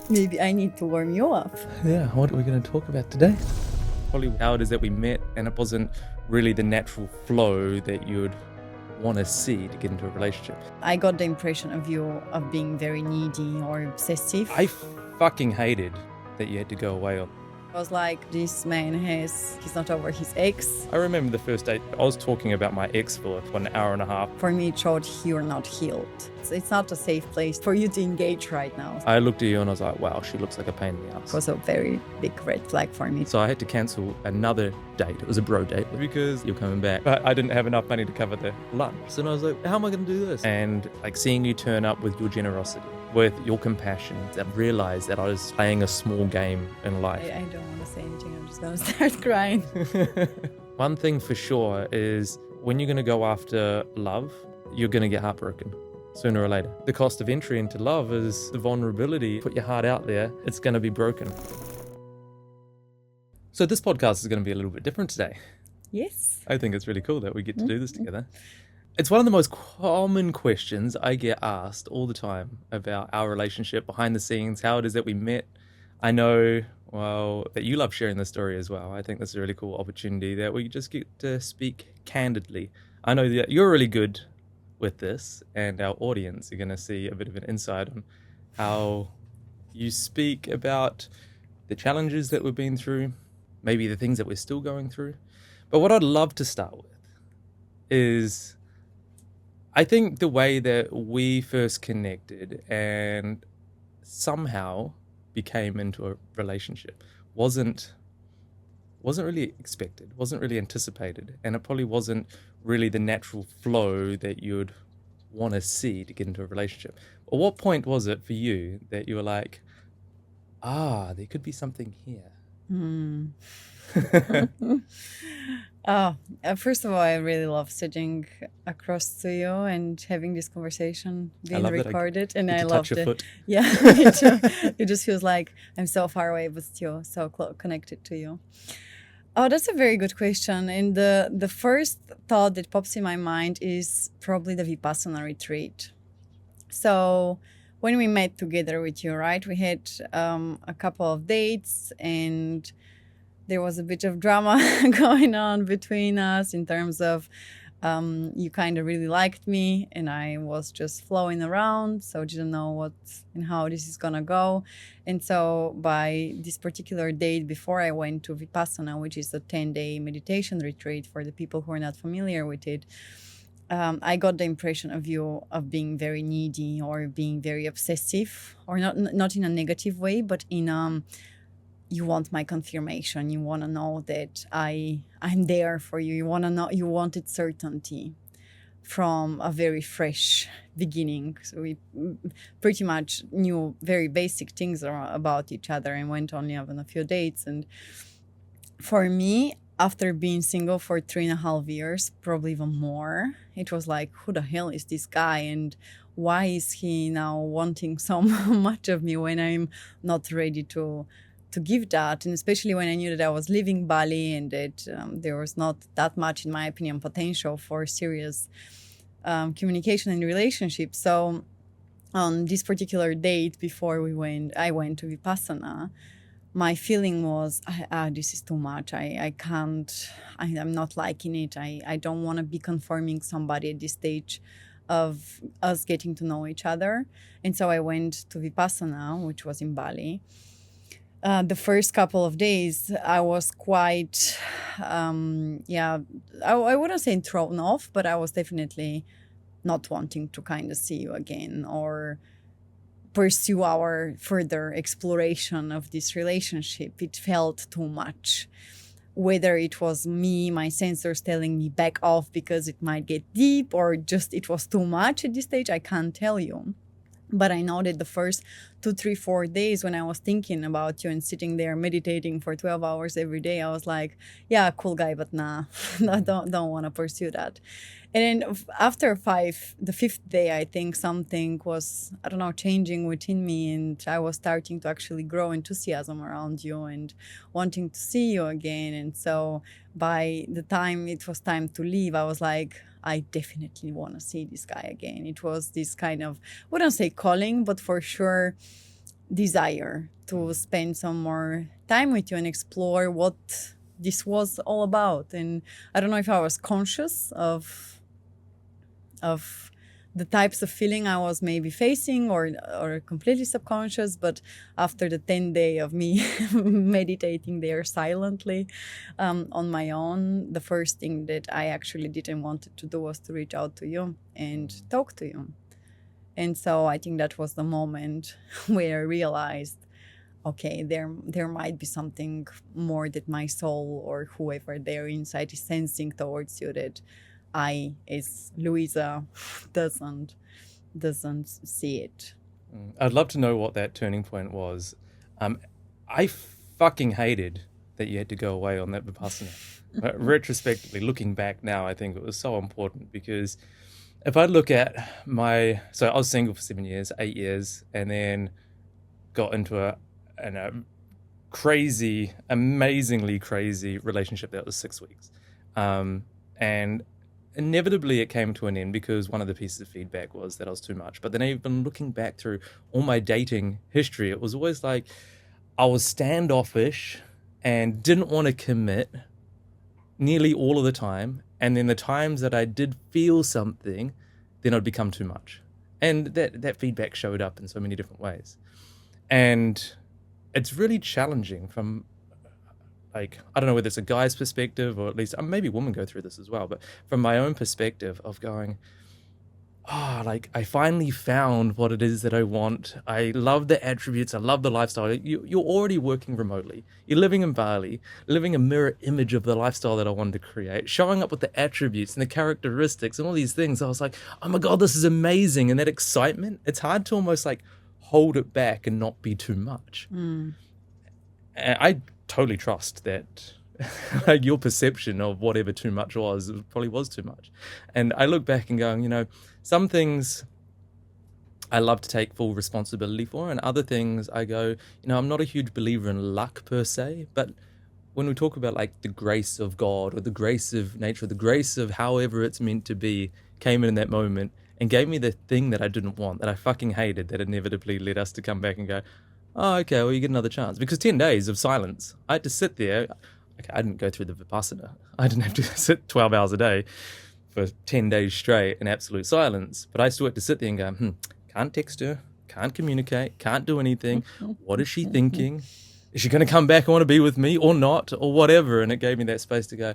Maybe I need to warm you up. Yeah, what are we going to talk about today? Probably how it is that we met, and it wasn't really the natural flow that you'd want to see to get into a relationship. I got the impression of you of being very needy or obsessive. I fucking hated that you had to go away on. I was like, this man he's not over his ex. I remember the first date, I was talking about my ex for an hour and a half. For me, it showed you're not healed. It's not a safe place for you to engage right now. I looked at you and I was like, wow, she looks like a pain in the ass. It was a very big red flag for me. So I had to cancel another date. It was a bro date because you're coming back. But I didn't have enough money to cover the lunch. So I was like, how am I going to do this? And like seeing you turn up with your generosity, with your compassion, I realized that I was playing a small game in life. I don't want to say anything. I'm just going to start crying. One thing for sure is when you're going to go after love, you're going to get heartbroken sooner or later. The cost of entry into love is the vulnerability. Put your heart out there, it's going to be broken. So this podcast is going to be a little bit different today. Yes. I think it's really cool that we get to do this together. It's one of the most common questions I get asked all the time about our relationship, behind the scenes, how it is that we met. I know, well, that you love sharing this story as well. I think this is a really cool opportunity that we just get to speak candidly. I know that you're really good with this, and our audience are going to see a bit of an insight on how you speak about the challenges that we've been through, maybe the things that we're still going through. But what I'd love to start with is, I think the way that we first connected and somehow became into a relationship wasn't really expected, wasn't really anticipated, and it probably wasn't really the natural flow that you'd want to see to get into a relationship. At what point was it for you that you were like, there could be something here? First of all, I really love sitting across to you and having this conversation being recorded. And I love it. Yeah, it just feels like I'm so far away, but still so connected to you. Oh, that's a very good question. And the first thought that pops in my mind is probably the Vipassana retreat. So when we met together with you, right, we had a couple of dates, and there was a bit of drama going on between us in terms of you kind of really liked me and I was just flowing around, so didn't know what and how this is gonna go. And so by this particular date, before I went to Vipassana, which is a 10-day meditation retreat for the people who are not familiar with it, I got the impression of you of being very needy or being very obsessive, or not in a negative way, but in you want my confirmation. You want to know that I'm there for you. You want to know. You wanted certainty from a very fresh beginning. So we pretty much knew very basic things about each other and went only on a few dates. And for me, after being single for 3.5 years, probably even more, it was like, who the hell is this guy? And why is he now wanting so much of me when I'm not ready to give that? And especially when I knew that I was leaving Bali and that there was not that much, in my opinion, potential for serious communication and relationship. So on this particular date before I went to Vipassana, my feeling was, this is too much. I can't, I'm not liking it. I don't want to be confirming somebody at this stage of us getting to know each other. And so I went to Vipassana, which was in Bali. The first couple of days, I was quite, I wouldn't say thrown off, but I was definitely not wanting to kind of see you again or pursue our further exploration of this relationship. It felt too much. Whether it was me, my sensors telling me back off because it might get deep, or just it was too much at this stage, I can't tell you. But I know that the first 2, 3, 4 days when I was thinking about you and sitting there meditating for 12 hours every day, I was like, yeah, cool guy, but nah, I don't want to pursue that. And then after the 5th day, I think something was, changing within me, and I was starting to actually grow enthusiasm around you and wanting to see you again. And so by the time it was time to leave, I was like, I definitely want to see this guy again. It was this kind of, I wouldn't say calling, but for sure desire to spend some more time with you and explore what this was all about. And I don't know if I was conscious of the types of feeling I was maybe facing, or completely subconscious. But after the 10 day of me meditating there silently on my own, the first thing that I actually did and wanted to do was to reach out to you and talk to you. And so I think that was the moment where I realized, okay, there might be something more that my soul or whoever there inside is sensing towards you, that I, as Luiza, doesn't see it. I'd love to know what that turning point was. I fucking hated that you had to go away on that Vipassana. Retrospectively, looking back now, I think it was so important, because if I look at so I was single for 7 years, 8 years, and then got into a crazy, amazingly crazy relationship that was 6 weeks. And inevitably it came to an end because one of the pieces of feedback was that I was too much. But then even looking back through all my dating history, it was always like I was standoffish and didn't want to commit nearly all of the time. And then the times that I did feel something, then I'd become too much. And that feedback showed up in so many different ways. And it's really challenging from, like, I don't know whether it's a guy's perspective, or at least maybe women go through this as well, but from my own perspective of going, like, I finally found what it is that I want. I love the attributes. I love the lifestyle. You're already working remotely. You're living in Bali, living a mirror image of the lifestyle that I wanted to create, showing up with the attributes and the characteristics and all these things. I was like, oh my God, this is amazing. And that excitement, it's hard to almost like hold it back and not be too much. And I totally trust that like your perception of whatever too much was, it probably was too much. And I look back and going, some things I love to take full responsibility for, and other things I go, I'm not a huge believer in luck per se, but when we talk about like the grace of God or the grace of nature, the grace of however it's meant to be came in that moment and gave me the thing that I didn't want, that I fucking hated, that inevitably led us to come back and go, oh, okay, well, you get another chance. Because 10 days of silence, I had to sit there. Okay, I didn't go through the Vipassana. I didn't have to sit 12 hours a day for 10 days straight in absolute silence. But I still had to sit there and go, can't text her, can't communicate, can't do anything. What is she thinking? Is she going to come back and want to be with me or not, or whatever? And it gave me that space to go,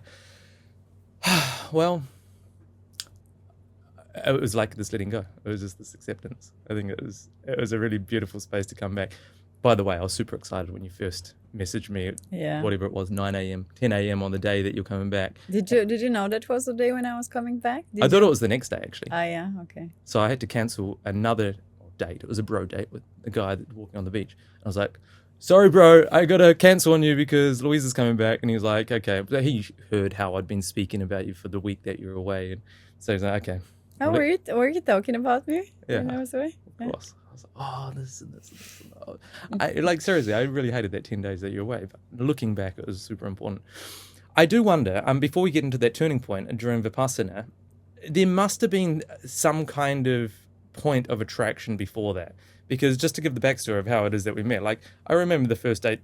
well, it was like this letting go. It was just this acceptance. I think it was a really beautiful space to come back. By the way, I was super excited when you first messaged me at whatever it was, 9 a.m., 10 a.m. on the day that you're coming back. Did you know that was the day when I was coming back? I thought it was the next day, actually. Oh, yeah, okay. So I had to cancel another date. It was a bro date with a guy that walking on the beach. I was like, sorry, bro, I got to cancel on you because Louisa's coming back. And he was like, okay. But he heard how I'd been speaking about you for the week that you were away. And so he's like, okay. Oh, were you talking about me when I was away? Of course. I was like, oh, this and this and this. And that. Seriously, I really hated that 10 days that you're away. But looking back, it was super important. I do wonder, before we get into that turning point during Vipassana, there must have been some kind of point of attraction before that. Because just to give the backstory of how it is that we met, like, I remember the first date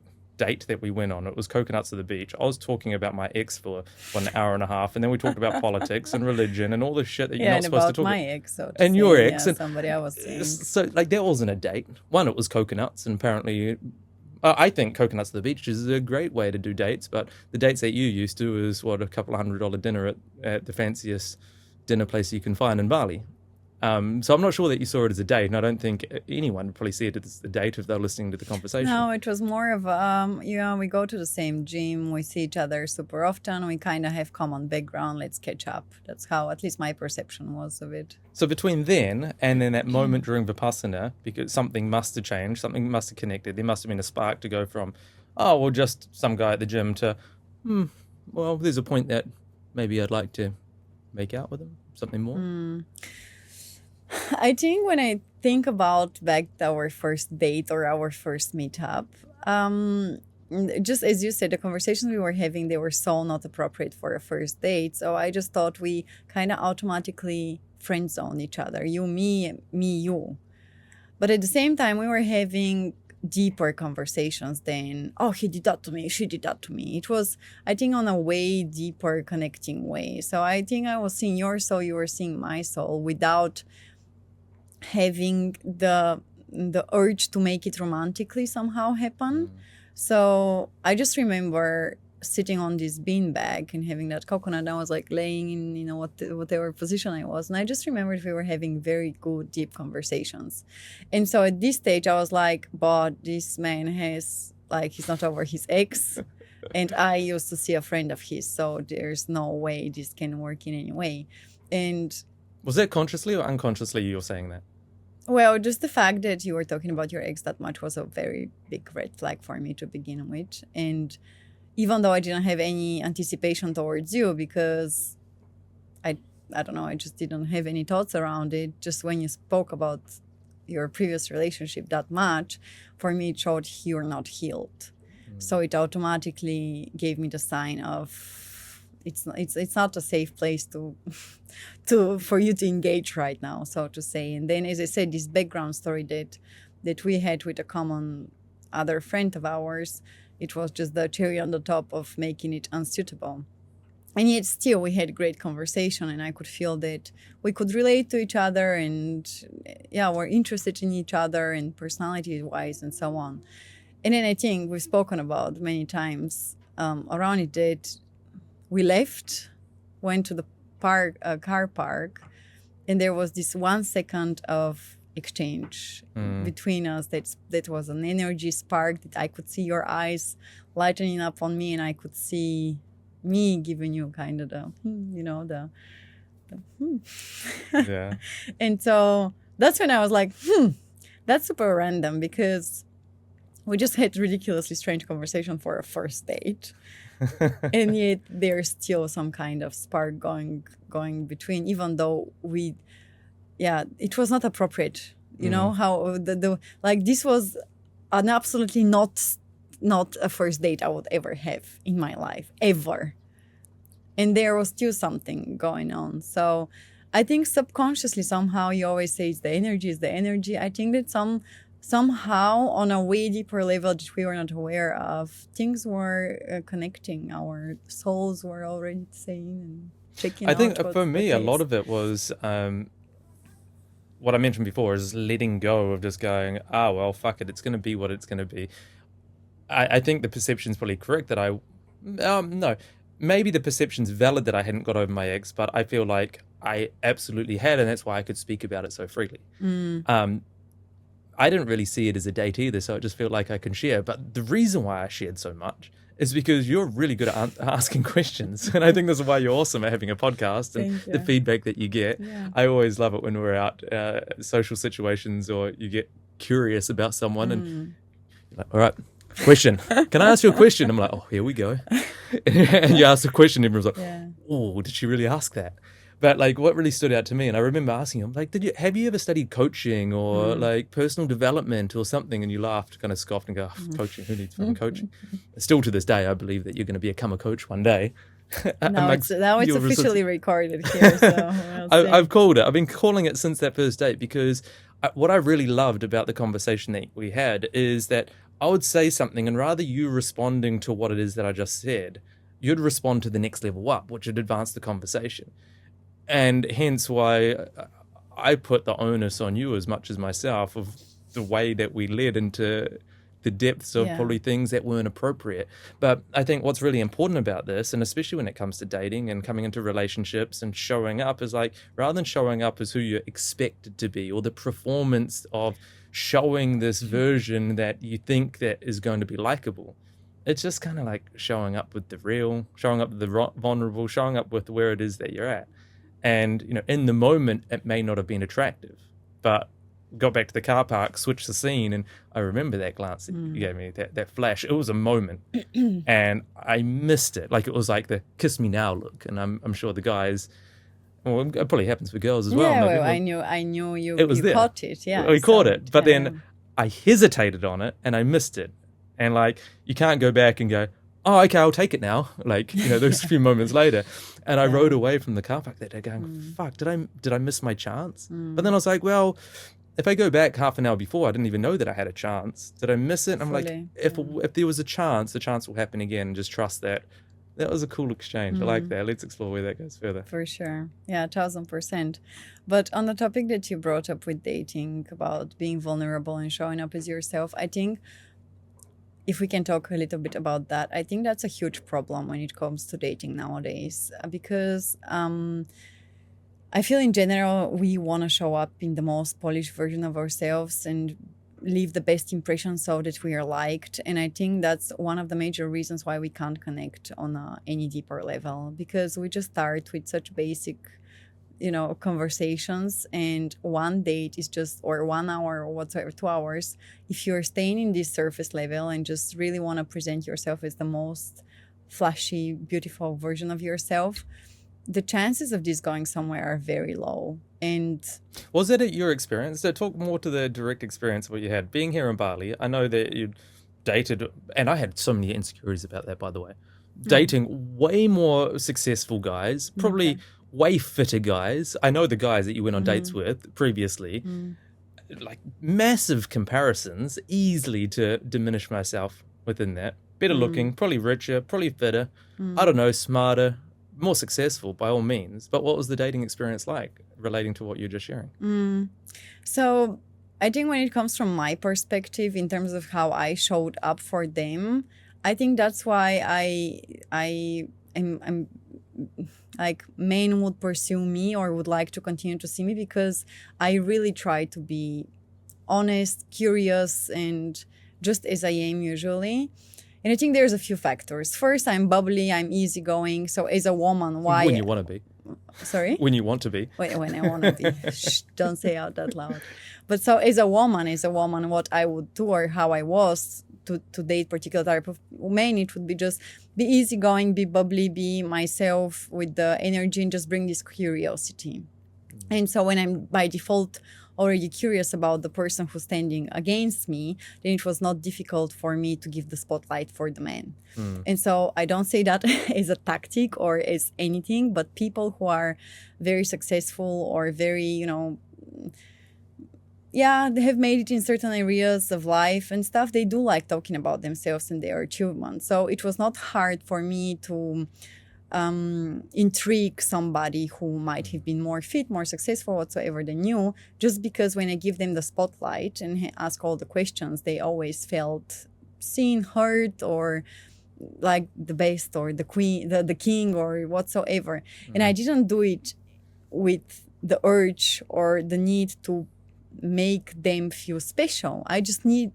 that we went on. It was coconuts at the beach. I was talking about my ex for an hour and a half, and then we talked about politics and religion and all the shit that you're not supposed to talk about. my ex, so and say, your ex, and somebody I was seeing. So, like, that wasn't a date. One, it was coconuts, and apparently, I think coconuts at the beach is a great way to do dates. But the dates that you used to is a couple of $100 dinner at the fanciest dinner place you can find in Bali. So I'm not sure that you saw it as a date, and I don't think anyone would probably see it as a date if they're listening to the conversation. No, it was more of, we go to the same gym, we see each other super often, we kind of have common background, let's catch up. That's how, at least my perception was of it. So between then and then that moment during Vipassana, because something must have changed, something must have connected, there must have been a spark to go from, just some guy at the gym to, there's a point that maybe I'd like to make out with him, something more. I think when I think about back to our first date or our first meetup, just as you said, the conversations we were having, they were so not appropriate for a first date. So I just thought we kind of automatically friend zone each other. You, me, you. But at the same time, we were having deeper conversations than, oh, he did that to me, she did that to me. It was, I think, on a way deeper connecting way. So I think I was seeing your soul, you were seeing my soul, without having the urge to make it romantically somehow happen. So I just remember sitting on this beanbag and having that coconut. I was like laying in, you know, whatever position I was. And I just remembered we were having very good, deep conversations. And so at this stage, I was like, but this man has, like, he's not over his ex. And I used to see a friend of his. So there's no way this can work in any way. And was that consciously or unconsciously you're saying that? Well, just the fact that you were talking about your ex that much was a very big red flag for me to begin with. And even though I didn't have any anticipation towards you, because I don't know, I just didn't have any thoughts around it. Just when you spoke about your previous relationship that much, for me it showed you're not healed. So it automatically gave me the sign of it's not a safe place for you to engage right now, so to say. And then, as I said, this background story that we had with a common other friend of ours, it was just the cherry on the top of making it unsuitable. And yet still we had great conversation, and I could feel that we could relate to each other, and we're interested in each other and personality wise and so on. And then I think we've spoken about many times around it that we left, went to the car park, and there was this 1 second of exchange between us. That was an energy spark that I could see your eyes lightening up on me, and I could see me giving you kind of the yeah. And so that's when I was like, that's super random, because we just had ridiculously strange conversation for a first date. And yet there's still some kind of spark going between, even though it was not appropriate. You know how the like this was an absolutely not a first date I would ever have in my life, ever. And there was still something going on. So I think subconsciously somehow you always say it's the energy. I think that somehow on a way deeper level that we were not aware of, things were connecting. Our souls were already saying and checking out. I think for me, a lot of it was what I mentioned before, is letting go of just going, well, fuck it, it's going to be what it's going to be. I think the perception's probably correct that no, maybe the perception's valid that I hadn't got over my ex, but I feel like I absolutely had, and that's why I could speak about it so freely. I didn't really see it as a date either, so it just felt like I can share. But the reason why I shared so much is because you're really good at asking questions. And I think this is why you're awesome at having a podcast and the feedback that you get. Yeah. I always love it when we're out social situations, or you get curious about someone and you're like, all right, question. Can I ask you a question? I'm like, oh, here we go. And you ask a question, and everyone's like, oh, did she really ask that? But like, what really stood out to me, and I remember asking him, like, have you ever studied coaching or like personal development or something? And you laughed, kind of scoffed, and go, coaching? Who needs fucking coaching? Still to this day, I believe that you're going to become a coach one day. Now it's officially recorded here. So I've called it. I've been calling it since that first date, because what I really loved about the conversation that we had is that I would say something, and rather you responding to what it is that I just said, you'd respond to the next level up, which would advance the conversation. And hence why I put the onus on you as much as myself of the way that we led into the depths of probably things that weren't appropriate. But I think what's really important about this, and especially when it comes to dating and coming into relationships and showing up, is like, rather than showing up as who you're expected to be, or the performance of showing this version that you think that is going to be likable, it's just kind of like showing up with the real, showing up with the vulnerable, showing up with where it is that you're at. And, in the moment, it may not have been attractive, but got back to the car park, switched the scene, and I remember that glance that you gave me, that flash. It was a moment, and I missed it. Like, it was like the kiss me now look, and I'm sure the guys, well, it probably happens for girls as well. Yeah, well, I knew you caught it. Yeah, we caught it, but then I hesitated on it, and I missed it. And, like, you can't go back and go, oh, okay, I'll take it now. Like, those few moments later. And I rode away from the car park that day going, fuck, did I miss my chance? But then I was like, well, if I go back half an hour before, I didn't even know that I had a chance. Did I miss it? I'm like, if there was a chance, the chance will happen again, and just trust that. That was a cool exchange. I like that. Let's explore where that goes further. For sure. Yeah, 1000%. But on the topic that you brought up with dating, about being vulnerable and showing up as yourself, I think if we can talk a little bit about that, I think that's a huge problem when it comes to dating nowadays. Because I feel in general, we want to show up in the most polished version of ourselves and leave the best impression so that we are liked. And I think that's one of the major reasons why we can't connect on any deeper level, because we just start with such basic, conversations, and one date is just, or 1 hour or whatsoever, 2 hours. If you're staying in this surface level and just really want to present yourself as the most flashy, beautiful version of yourself, the chances of this going somewhere are very low. And was that your experience? So talk more to the direct experience of what you had being here in Bali. I know that you dated, and I had so many insecurities about that, by the way. Dating way more successful guys, probably way fitter guys. I know the guys that you went on dates with previously. Like massive comparisons, easily to diminish myself within that. Better looking, probably richer, probably fitter. I don't know, smarter, more successful by all means. But what was the dating experience like relating to what you're just sharing? So I think when it comes from my perspective, in terms of how I showed up for them, I think that's why I'm like, men would pursue me or would like to continue to see me, because I really try to be honest, curious, and just as I am usually. And I think there's a few factors. First, I'm bubbly, I'm easygoing. So as a woman, why... When you want to be. Sorry? When you want to be. When I want to be. Shh, don't say out that loud. But so as a woman, what I would do or how I was to date particular type of men, it would be just be easygoing, be bubbly, be myself with the energy, and just bring this curiosity. And so when I'm by default already curious about the person who's standing against me, then it was not difficult for me to give the spotlight for the man. And so I don't say that as a tactic or as anything, but people who are very successful or very, they have made it in certain areas of life and stuff, they do like talking about themselves and their achievements. So it was not hard for me to intrigue somebody who might have been more fit, more successful, whatsoever than you, just because when I give them the spotlight and ask all the questions, they always felt seen, heard, or like the best, or the queen, the king, or whatsoever. And I didn't do it with the urge or the need to make them feel special. I just made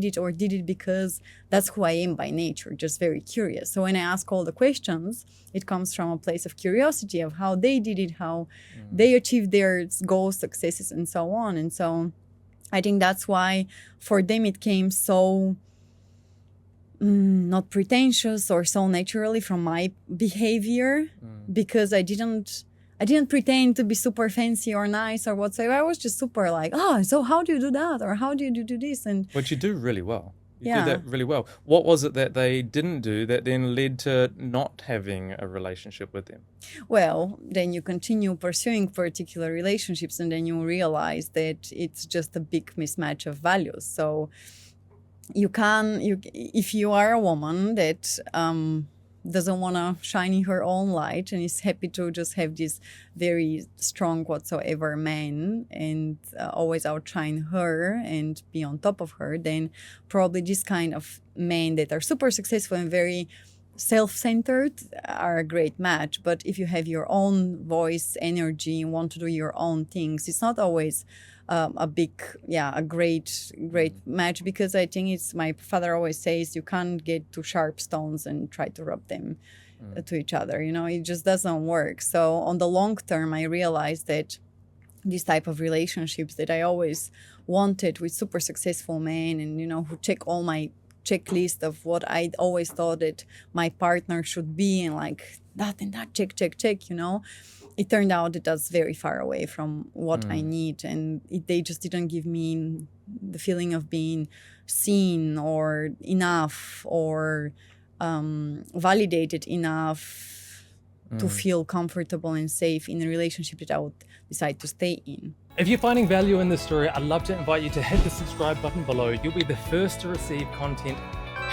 it or did it because that's who I am by nature, just very curious. So when I ask all the questions, it comes from a place of curiosity of how they did it, how they achieved their goals, successes, and so on. And so I think that's why for them it came so not pretentious or so naturally from my behavior, because I didn't pretend to be super fancy or nice or whatsoever. I was just super like, so how do you do that? Or how do you do this? And but you do really well. You do that really well. What was it that they didn't do that then led to not having a relationship with them? Well, then you continue pursuing particular relationships, and then you realize that it's just a big mismatch of values. So if you are a woman that doesn't want to shine in her own light and is happy to just have this very strong whatsoever man and always outshine her and be on top of her, then probably this kind of men that are super successful and very self-centered are a great match. But if you have your own voice, energy, and want to do your own things, it's not always a great match, because I think it's, my father always says, you can't get two sharp stones and try to rub them to each other. It just doesn't work. So on the long term, I realized that this type of relationships that I always wanted with super successful men and, who check all my checklist of what I always thought that my partner should be, and like that and that, check, it turned out that that's very far away from what I need. And they just didn't give me the feeling of being seen or enough or validated enough to feel comfortable and safe in a relationship that I would decide to stay in. If you're finding value in this story, I'd love to invite you to hit the subscribe button below. You'll be the first to receive content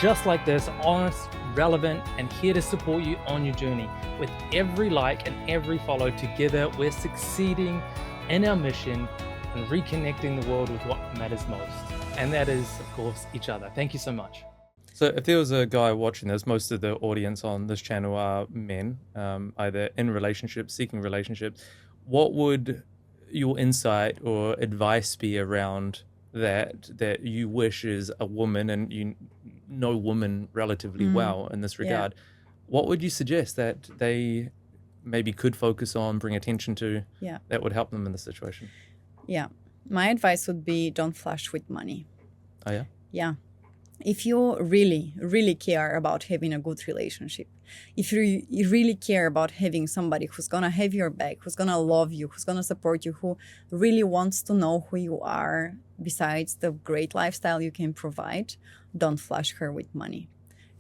just like this, honest, relevant, and here to support you on your journey. With every like and every follow, together we're succeeding in our mission and reconnecting the world with what matters most. And that is, of course, each other. Thank you so much. So if there was a guy watching this, most of the audience on this channel are men, either in relationships, seeking relationships. What would your insight or advice be around that you wish as a woman, and you know women relatively well in this regard, what would you suggest that they maybe could focus on, bring attention to, that would help them in this situation? Yeah. My advice would be, don't flush with money. Oh, yeah? Yeah. If you really, really care about having a good relationship, if you really care about having somebody who's going to have your back, who's going to love you, who's going to support you, who really wants to know who you are besides the great lifestyle you can provide, don't flush her with money,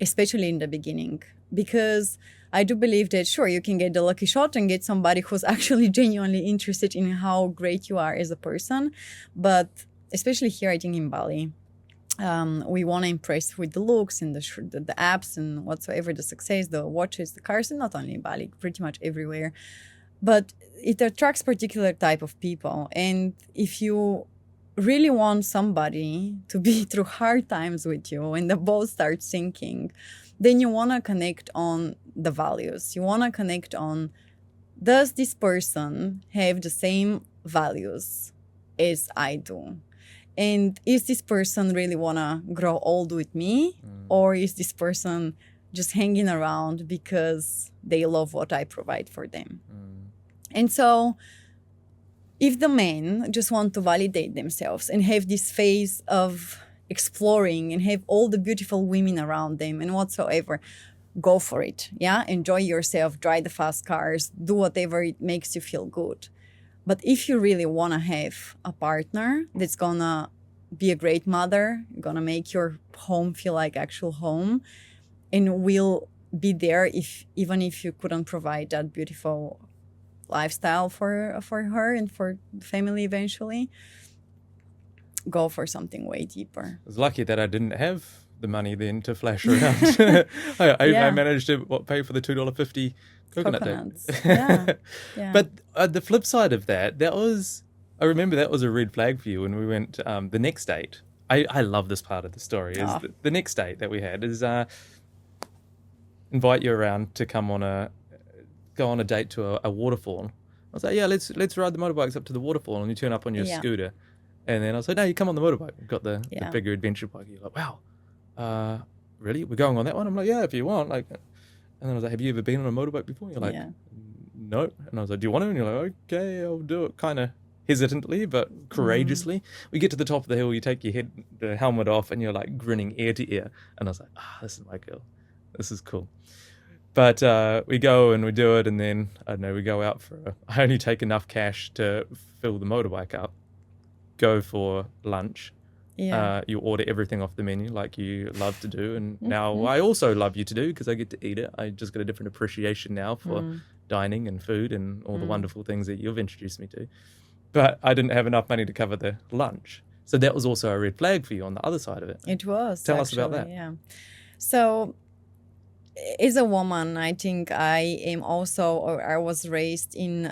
especially in the beginning. Because I do believe that, sure, you can get the lucky shot and get somebody who's actually genuinely interested in how great you are as a person. But especially here, I think in Bali, we want to impress with the looks and the apps and whatsoever, the success, the watches, the cars, and not only in Bali, pretty much everywhere. But it attracts particular type of people. And if you really want somebody to be through hard times with you and the boat starts sinking, then you want to connect on the values. You want to connect on, does this person have the same values as I do? And is this person really want to grow old with me? Or is this person just hanging around because they love what I provide for them? And so if the men just want to validate themselves and have this phase of exploring and have all the beautiful women around them and whatsoever, go for it. Yeah, enjoy yourself, drive the fast cars, do whatever it makes you feel good. But if you really want to have a partner that's going to be a great mother, going to make your home feel like actual home, and will be there even if you couldn't provide that beautiful lifestyle for her and for the family eventually, go for something way deeper. I was lucky that I didn't have the money then to flash around. I managed to pay for the $2.50 coconuts. Yeah. But the flip side of that was, I remember that was a red flag for you when we went the next date. I love this part of the story. Is the next date that we had is invite you around to go on a date to a waterfall. I was like, yeah, let's ride the motorbikes up to the waterfall, and you turn up on your scooter. And then I was like, no, you come on the motorbike. We've got the bigger adventure bike. You're like, wow, really? We're going on that one? I'm like, yeah, if you want. And then I was like, have you ever been on a motorbike before? You're like, no. And I was like, do you want to? And you're like, okay, I'll do it. Kind of hesitantly, but courageously. We get to the top of the hill, you take the helmet off, and you're like grinning ear to ear. And I was like, this is my girl. This is cool. But we go and we do it, and then, I don't know, we go out I only take enough cash to fill the motorbike up, go for lunch. You order everything off the menu like you love to do, and now I also love you to do because I get to eat it. I just got a different appreciation now for dining and food and all the wonderful things that you've introduced me to. But I didn't have enough money to cover the lunch. So that was also a red flag for you on the other side of it. It was. Tell us about that. Yeah. So as a woman, I think I am also, or I was raised in,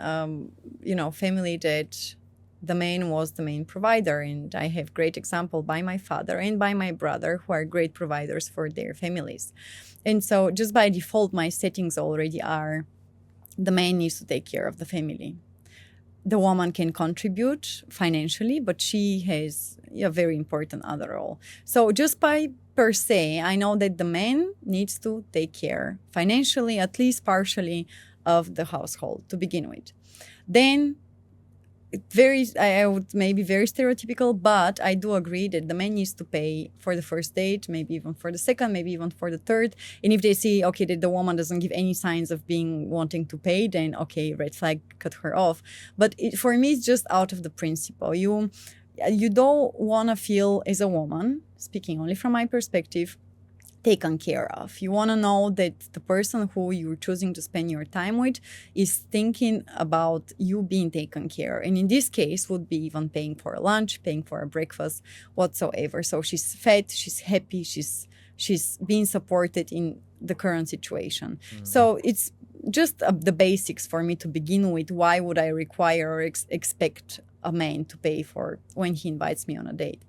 family that the man was the main provider. And I have great example by my father and by my brother, who are great providers for their families. And so just by default, my settings already are, the man needs to take care of the family. The woman can contribute financially, but she has a very important other role. So just by per se, I know that the man needs to take care financially, at least partially, of the household to begin with. Then I would maybe very stereotypical, but I do agree that the man needs to pay for the first date, maybe even for the second, maybe even for the third. And if they see, okay, that the woman doesn't give any signs of wanting to pay, then okay, red flag, cut her off. But for me, it's just out of the principle. You don't want to feel as a woman, speaking only from my perspective, taken care of. You want to know that the person who you're choosing to spend your time with is thinking about you being taken care. And in this case would be even paying for a lunch, paying for a breakfast, whatsoever. So she's fed, she's happy, she's being supported in the current situation. So it's just the basics for me to begin with. Why would I require or expect a man to pay for when he invites me on a date?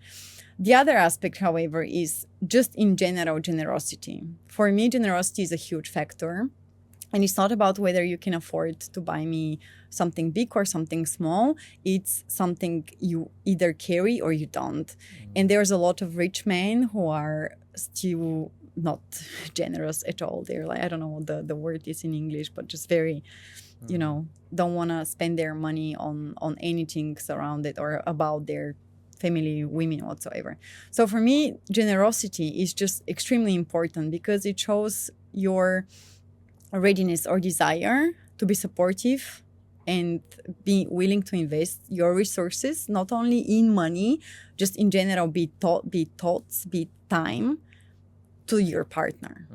The other aspect, however, is just in general generosity. For me, generosity is a huge factor. And it's not about whether you can afford to buy me something big or something small. It's something you either carry or you don't. And there's a lot of rich men who are still not generous at all. They're like, I don't know what the word is in English, but just very, don't want to spend their money on anything surrounded or about their family, women whatsoever. So for me, generosity is just extremely important because it shows your readiness or desire to be supportive and be willing to invest your resources, not only in money, just in general, be thoughts, be time to your partner.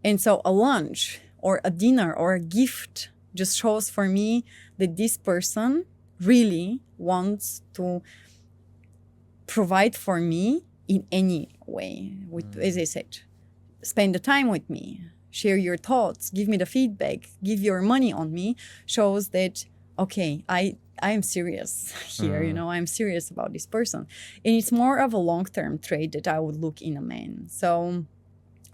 And so a lunch or a dinner or a gift just shows for me that this person really wants to provide for me in any way, with, as I said, spend the time with me, share your thoughts, give me the feedback, give your money on me, shows that, okay, I am serious here, I'm serious about this person. And it's more of a long-term trait that I would look in a man. So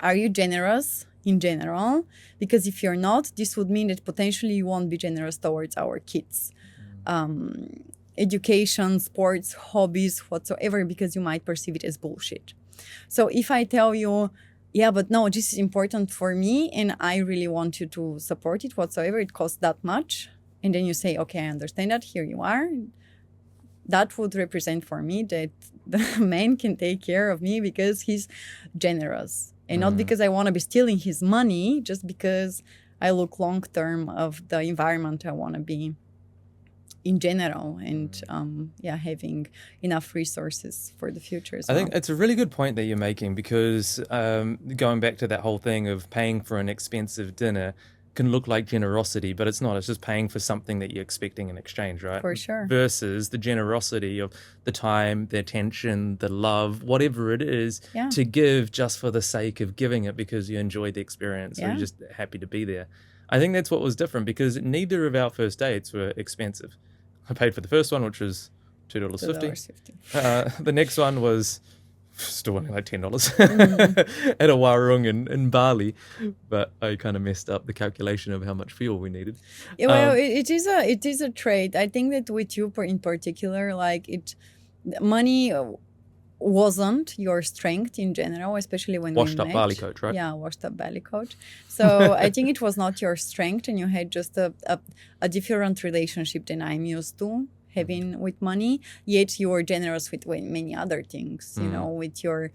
are you generous in general? Because if you're not, this would mean that potentially you won't be generous towards our kids. Education, sports, hobbies, whatsoever, because you might perceive it as bullshit. So if I tell you, yeah, but no, this is important for me and I really want you to support it whatsoever, it costs that much. And then you say, okay, I understand that, here you are. That would represent for me that the man can take care of me because he's generous. And not because I want to be stealing his money, just because I look long-term of the environment I want to be in general, and having enough resources for the future as well. I think it's a really good point that you're making, because going back to that whole thing of paying for an expensive dinner can look like generosity, but it's not. It's just paying for something that you're expecting in exchange, right? For sure. Versus the generosity of the time, the attention, the love, whatever it is, to give just for the sake of giving it because you enjoyed the experience or you're just happy to be there. I think that's what was different, because neither of our first dates were expensive. I paid for the first one, which was $2.50. The next one was still only like $10 at a warung in Bali, but I kind of messed up the calculation of how much fuel we needed. Yeah, well, it is a trait. I think that with you in particular, money wasn't your strength in general, especially when washed we up met. Bali coach, right? Yeah, washed up Bali coach. So I think it was not your strength, and you had just a different relationship than I'm used to having with money. Yet you were generous with many other things, with your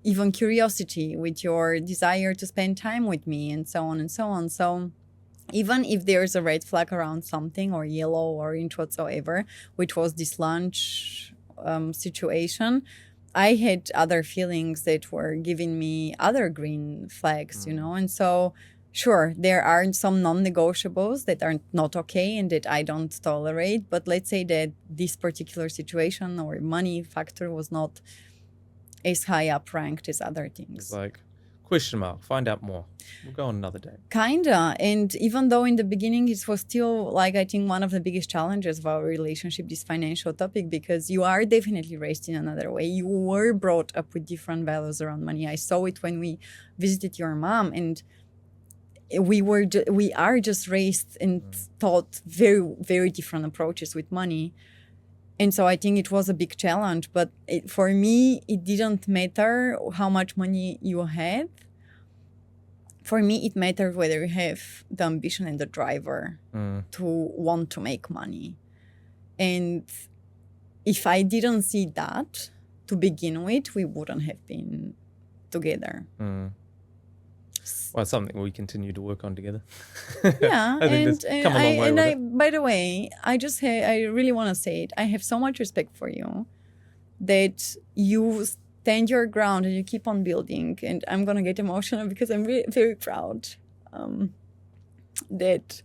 even curiosity, with your desire to spend time with me, and so on and so on. So even if there's a red flag around something, or yellow, or orange, whatsoever, which was this lunch situation, I had other feelings that were giving me other green flags, and so sure, there are some non-negotiables that are not okay and that I don't tolerate, but let's say that this particular situation or money factor was not as high up ranked as other things. It's like, question mark, find out more. We'll go on another day. Kinda. And even though in the beginning it was still, I think one of the biggest challenges of our relationship, this financial topic, because you are definitely raised in another way. You were brought up with different values around money. I saw it when we visited your mom, and we are just raised and taught very, very different approaches with money. And so I think it was a big challenge. But for me, it didn't matter how much money you had. For me, it mattered whether you have the ambition and the driver to want to make money. And if I didn't see that to begin with, we wouldn't have been together. Well, it's something we continue to work on together. Yeah, I think it's come a long way with it. By the way, I really want to say it. I have so much respect for you that you stand your ground and you keep on building. And I'm going to get emotional because I'm very proud that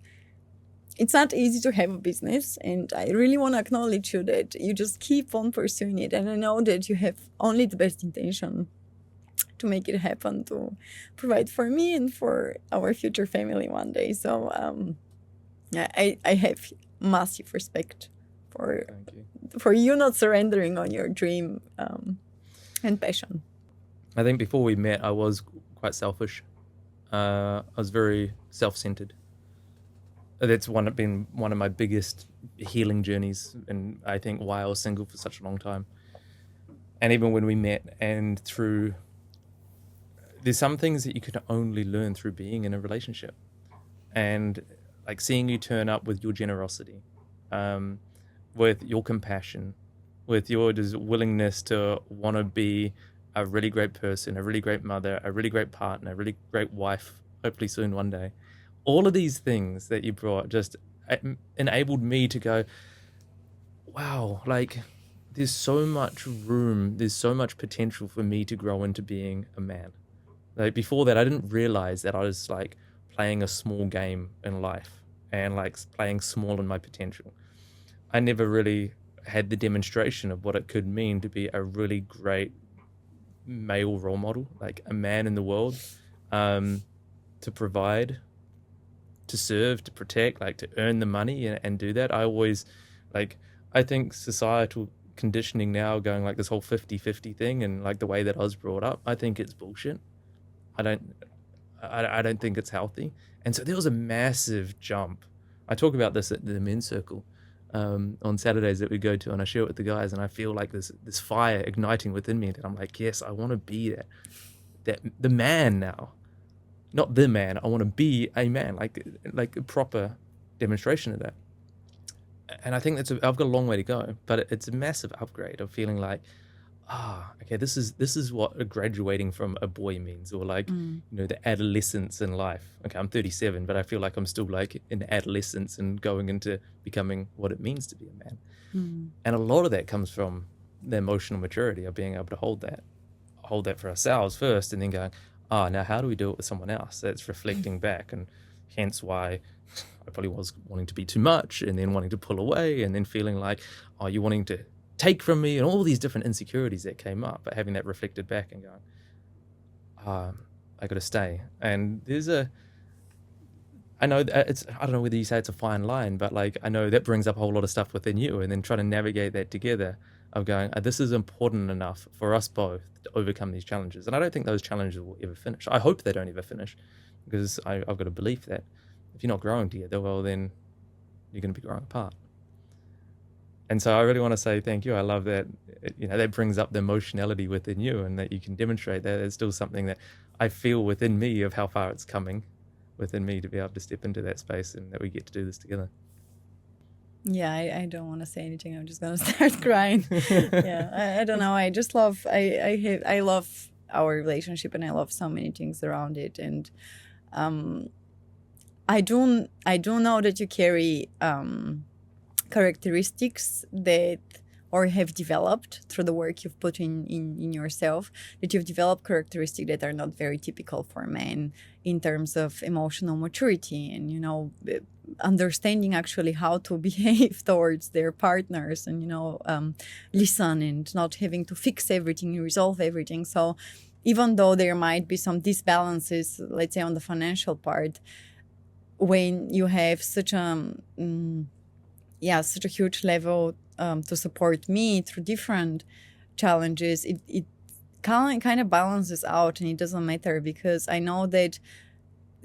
it's not easy to have a business. And I really want to acknowledge you that you just keep on pursuing it. And I know that you have only the best intention to make it happen, to provide for me and for our future family one day. So I have massive respect for you not surrendering on your dream and passion. I think before we met, I was quite selfish. I was very self-centered. That's been one of my biggest healing journeys, and I think why I was single for such a long time. And even when we met, and there's some things that you can only learn through being in a relationship, and like seeing you turn up with your generosity, with your compassion, with your willingness to want to be a really great person, a really great mother, a really great partner, a really great wife, hopefully soon one day. All of these things that you brought just enabled me to go, wow, like there's so much room, there's so much potential for me to grow into being a man. Like before that, I didn't realize that I was like playing a small game in life and like playing small in my potential. I never really had the demonstration of what it could mean to be a really great male role model, like a man in the world, to provide, to serve, to protect, like to earn the money and do that. I think societal conditioning now going like this whole 50-50 thing and like the way that I was brought up, I think it's bullshit. I don't think it's healthy. And so there was a massive jump. I talk about this at the men's circle on Saturdays that we go to, and I share it with the guys, and I feel like this fire igniting within me that I'm like, yes, I want to be that the man now. Not the man, I want to be a man, like a proper demonstration of that. And I think I've got a long way to go, but it's a massive upgrade of feeling like, okay, this is what graduating from a boy means, or like, the adolescence in life. Okay, I'm 37, but I feel like I'm still like in adolescence and going into becoming what it means to be a man. And a lot of that comes from the emotional maturity of being able to hold that for ourselves first, and then going, now how do we do it with someone else? That's reflecting back, and hence why I probably was wanting to be too much, and then wanting to pull away, and then feeling like, you're wanting to take from me, and all these different insecurities that came up, but having that reflected back and going, I got to stay. And I know that I don't know whether you say it's a fine line, but like, I know that brings up a whole lot of stuff within you, and then trying to navigate that together of going, this is important enough for us both to overcome these challenges. And I don't think those challenges will ever finish. I hope they don't ever finish, because I've got a belief that if you're not growing together, well, then you're going to be growing apart. And so I really want to say thank you. I love that, that brings up the emotionality within you, and that you can demonstrate that it's still something that I feel within me of how far it's coming within me to be able to step into that space, and that we get to do this together. Yeah, I don't want to say anything. I'm just going to start crying. Yeah, I don't know. I just love, I love our relationship, and I love so many things around it. And I do know that you carry characteristics that, or have developed through the work you've put in yourself, that you've developed characteristics that are not very typical for men in terms of emotional maturity and, understanding actually how to behave towards their partners and, listen and not having to fix everything, resolve everything. So even though there might be some disbalances, let's say on the financial part, when you have such a huge level to support me through different challenges, it kind of balances out, and it doesn't matter, because I know that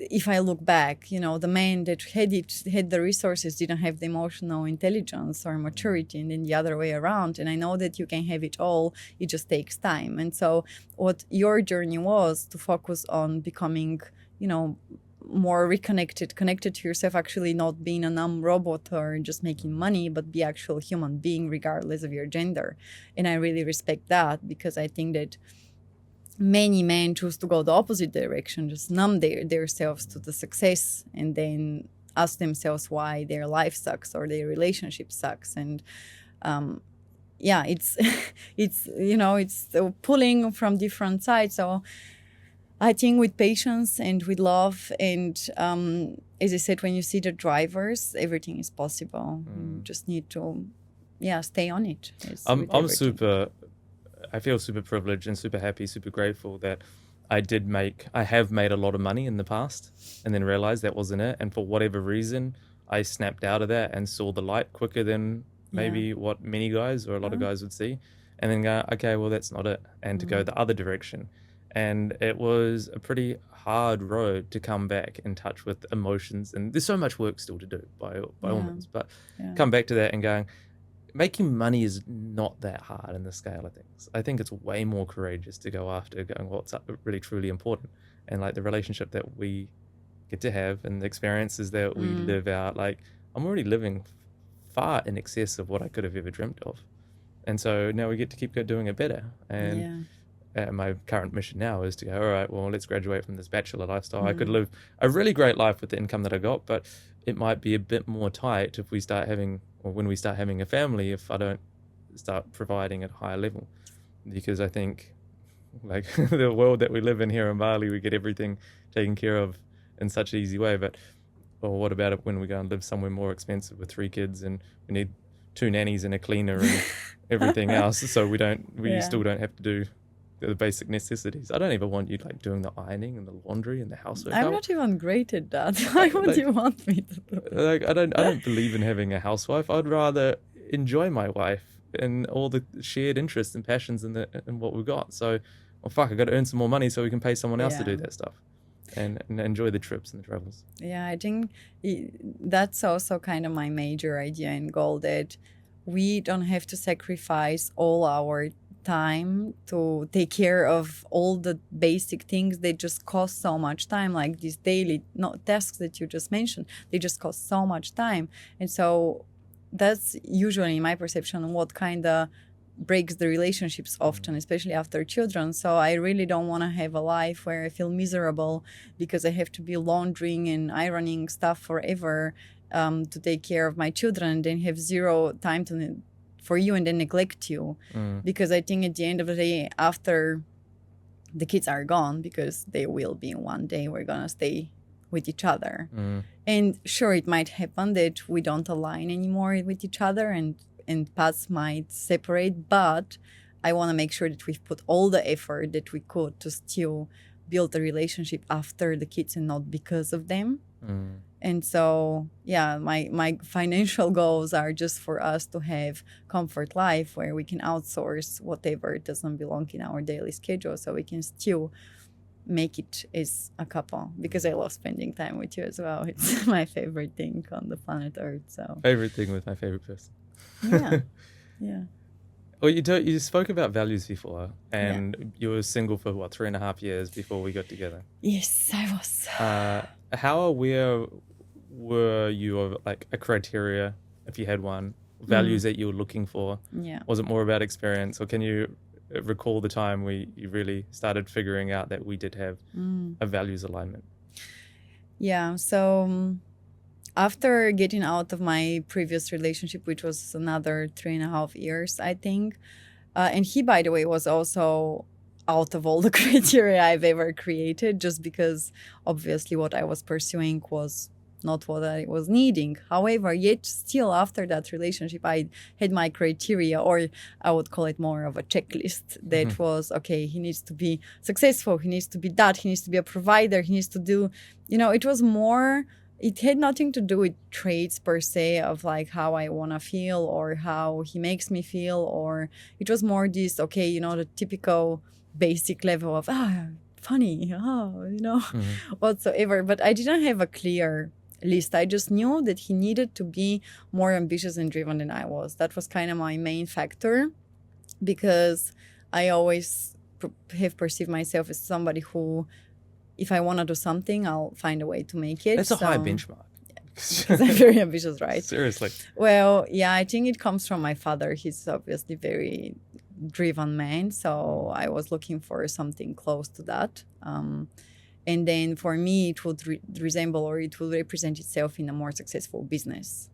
if I look back, the man that had the resources didn't have the emotional intelligence or maturity, and then the other way around. And I know that you can have it all, it just takes time. And so what your journey was to focus on becoming, more connected to yourself, actually not being a numb robot or just making money, but be actual human being regardless of your gender. And I really respect that, because I think that many men choose to go the opposite direction, just numb themselves to the success, and then ask themselves why their life sucks or their relationship sucks. And yeah, it's it's pulling from different sides. So I think with patience and with love and as I said, when you see the drivers, everything is possible. You just need to stay on it. I feel super privileged and super happy, super grateful that I have made a lot of money in the past and then realized that wasn't it. And for whatever reason, I snapped out of that and saw the light quicker than maybe what many guys or a lot of guys would see. And then go, okay, well, that's not it. And to go the other direction. And it was a pretty hard road to come back in touch with emotions. And there's so much work still to do by all means. But come back to that and going, making money is not that hard in the scale of things. I think it's way more courageous to go after going what's really truly important, and like the relationship that we get to have and the experiences that we live out. Like I'm already living far in excess of what I could have ever dreamt of, and so now we get to keep doing it better. And my current mission now is to go, all right, well, let's graduate from this bachelor lifestyle. I could live a really great life with the income that I got, but it might be a bit more tight if we start having, or when we start having a family, if I don't start providing at a higher level. Because I think like the world that we live in here in Bali, we get everything taken care of in such an easy way. But what about it when we go and live somewhere more expensive with 3 kids and we need 2 nannies and a cleaner and everything else, so we still don't have to do the basic necessities. I don't even want you like doing the ironing and the laundry and the housework. I'm not even great at that. Why would you want me to do it? Like I don't believe in having a housewife. I'd rather enjoy my wife and all the shared interests and passions in what we've got. So, well, fuck, I got to earn some more money so we can pay someone else to do that stuff and enjoy the trips and the travels. Yeah, I think that's also kind of my major idea and goal, that we don't have to sacrifice all our time to take care of all the basic things that just cost so much time, like these daily tasks that you just mentioned. They just cost so much time. And so that's usually my perception what kind of breaks the relationships often, especially after children. So I really don't want to have a life where I feel miserable because I have to be laundering and ironing stuff forever to take care of my children, and then have zero time for you and then neglect you. Because I think at the end of the day, after the kids are gone, because they will be one day, we're gonna stay with each other. And sure, it might happen that we don't align anymore with each other and paths might separate, but I want to make sure that we've put all the effort that we could to still build a relationship after the kids and not because of them. And so, yeah, my financial goals are just for us to have comfort life where we can outsource whatever doesn't belong in our daily schedule, so we can still make it as a couple, because I love spending time with you as well. It's my favorite thing on the planet Earth. So favorite thing with my favorite person. Yeah. Well, you spoke about values before, and you were single for 3.5 years before we got together. Yes, I was. How aware were you of like a criteria, if you had one, values that you were looking for? Yeah. Was it more about experience, or can you recall the time you really started figuring out that we did have a values alignment? Yeah. So after getting out of my previous relationship, which was another 3.5 years, I think, and he, by the way, was also out of all the criteria I've ever created, just because obviously what I was pursuing was not what I was needing. However, yet still after that relationship, I had my criteria, or I would call it more of a checklist that was, okay, he needs to be successful, he needs to be that, he needs to be a provider, he needs to do, it was more, it had nothing to do with traits per se of like how I want to feel or how he makes me feel, or it was more this, okay, the typical basic level of, funny, whatsoever. But I didn't have a clear list. I just knew that he needed to be more ambitious and driven than I was. That was kind of my main factor, because I always have perceived myself as somebody who, if I want to do something, I'll find a way to make it. That's a high benchmark. Because I'm very ambitious, right? Seriously. Well, yeah, I think it comes from my father. He's obviously very driven man, so I was looking for something close to that. And then for me, it would resemble, or it would represent itself in a more successful business.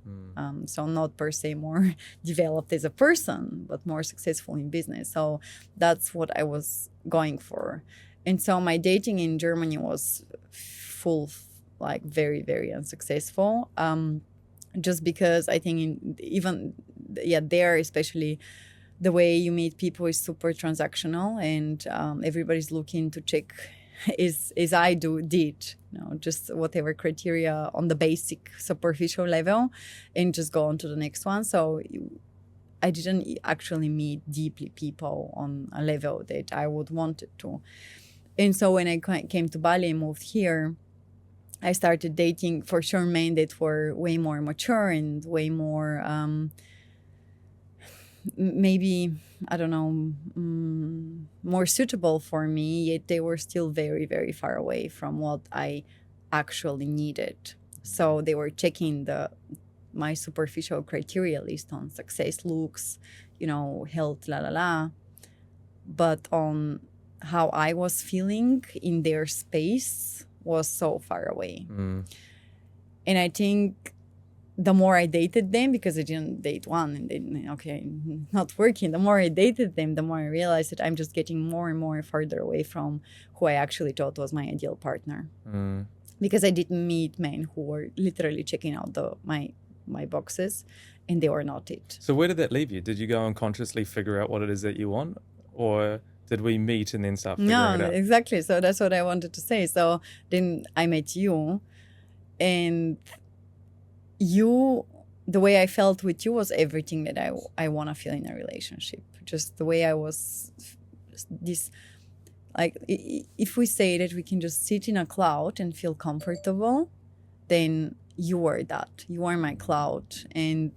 So not per se more developed as a person, but more successful in business. So that's what I was going for. And so my dating in Germany was very, very unsuccessful. Just because I think there especially, the way you meet people is super transactional, and everybody's looking to check as I did, just whatever criteria on the basic superficial level, and just go on to the next one. So I didn't actually meet deeply people on a level that I would want it to. And so when I came to Bali and moved here, I started dating for sure men that were way more mature and way more maybe, I don't know, more suitable for me, yet they were still very, very far away from what I actually needed. So they were checking my superficial criteria list on success, looks, health, but on how I was feeling in their space was so far away. And I think the more I dated them, because I didn't date one and then, not working, the more I dated them, the more I realized that I'm just getting more and more further away from who I actually thought was my ideal partner. Because I didn't meet men who were literally checking out my boxes, and they were not it. So where did that leave you? Did you go and consciously figure out what it is that you want? Or did we meet and then start figuring it out? No, exactly. So that's what I wanted to say. So then I met you, and the way I felt with you was everything that I want to feel in a relationship. Just the way I was, if we say that we can just sit in a cloud and feel comfortable, then you are that. You are my cloud. And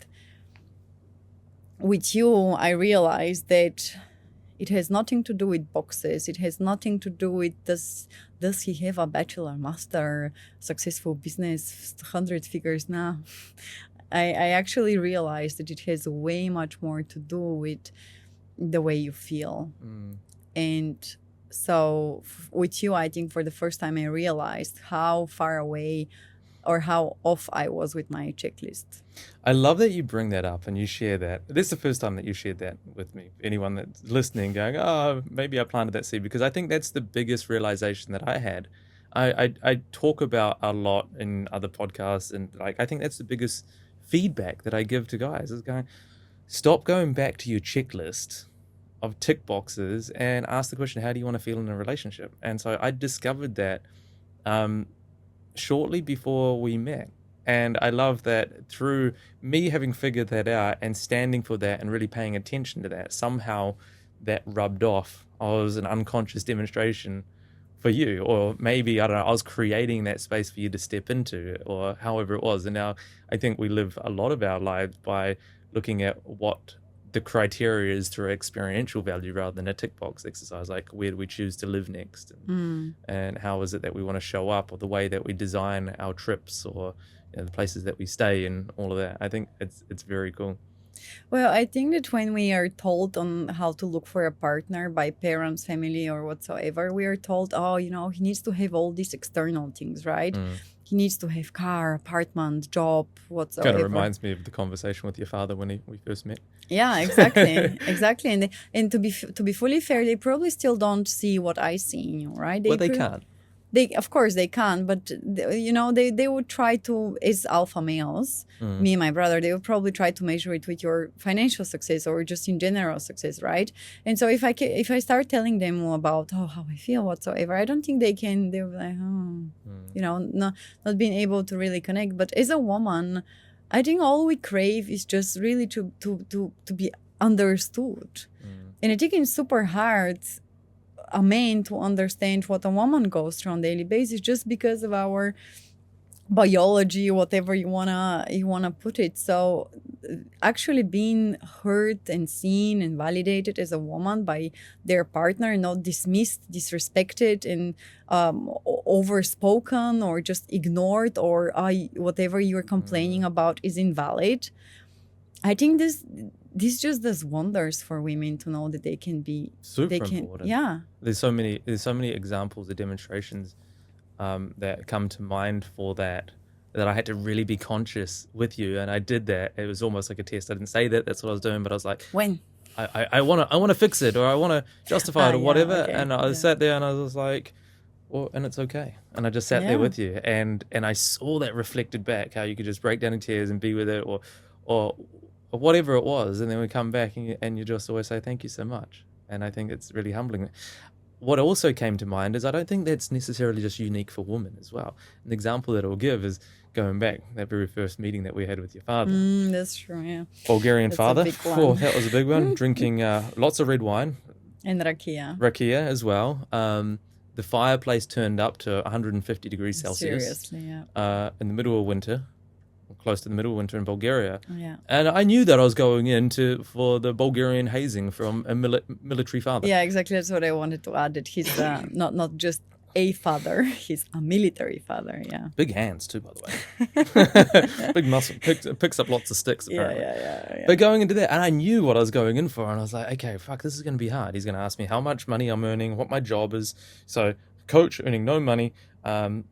with you, I realized that it has nothing to do with boxes. It has nothing to do with does he have a bachelor, master, successful business, 100 figures now. I actually realized that it has way much more to do with the way you feel. And so with you, I think for the first time I realized how far away or how off I was with my checklist. I love that you bring that up and you share that. This is the first time that you shared that with me. Anyone that's listening going, oh, maybe I planted that seed, because I think that's the biggest realization that I had. I talk about a lot in other podcasts, and I think that's the biggest feedback that I give to guys is going, stop going back to your checklist of tick boxes and ask the question, how do you want to feel in a relationship? And so I discovered that shortly before we met. And I love that through me having figured that out and standing for that and really paying attention to that, somehow that rubbed off. I was an unconscious demonstration for you, or maybe, I don't know, I was creating that space for you to step into, or however it was. And now I think we live a lot of our lives by looking at what the criteria is through experiential value rather than a tick box exercise, like where do we choose to live next, and how is it that we want to show up, or the way that we design our trips, or the places that we stay, and all of that. I think it's very cool. Well, I think that when we are told on how to look for a partner by parents, family, or whatsoever, we are told, he needs to have all these external things, right? He needs to have car, apartment, job, whatsoever. Kind of reminds me of the conversation with your father when we first met. Yeah, exactly, exactly. And to be fully fair, they probably still don't see what I see in you, right? They can't. Of course they can, but they would try to, as alpha males, me and my brother, they would probably try to measure it with your financial success or just in general success, right? And so if I start telling them about how I feel whatsoever, I don't think they can. They'll be like, not being able to really connect. But as a woman, I think all we crave is just really to be understood, and I think it's super hard a man to understand what a woman goes through on a daily basis, just because of our biology, whatever you wanna put it. So actually being heard and seen and validated as a woman by their partner, not dismissed, disrespected, and overspoken or just ignored, or whatever you're complaining about is invalid. I think this just does wonders for women to know that they can be super important. Yeah. There's so many examples of demonstrations that come to mind for that I had to really be conscious with you, and I did that. It was almost like a test. I didn't say that's what I was doing, but I was like, when I want to fix it, or I want to justify it, or whatever. Okay. And I sat there and I was like, well, and it's okay. And I just sat there with you, and I saw that reflected back, how you could just break down in tears and be with it, or whatever it was, and then we come back and you just always say thank you so much. And I think it's really humbling. What also came to mind is I don't think that's necessarily just unique for women as well. An example that I'll give is going back, that very first meeting that we had with your father. That's true, yeah. Bulgarian father. Oh, that was a big one. Drinking lots of red wine. And rakia. Rakia as well. The fireplace turned up to 150 degrees Celsius. Seriously, yeah. In the middle of winter. Close to the middle of winter in Bulgaria. Yeah. And I knew that I was going for the Bulgarian hazing from a military father. Yeah, exactly. That's what I wanted to add, that he's not just a father, he's a military father, yeah. Big hands too, by the way. Big muscle. Picks up lots of sticks, apparently. Yeah. But going into that, and I knew what I was going in for, and I was like, okay, fuck, this is going to be hard. He's going to ask me how much money I'm earning, what my job is. So, coach earning no money,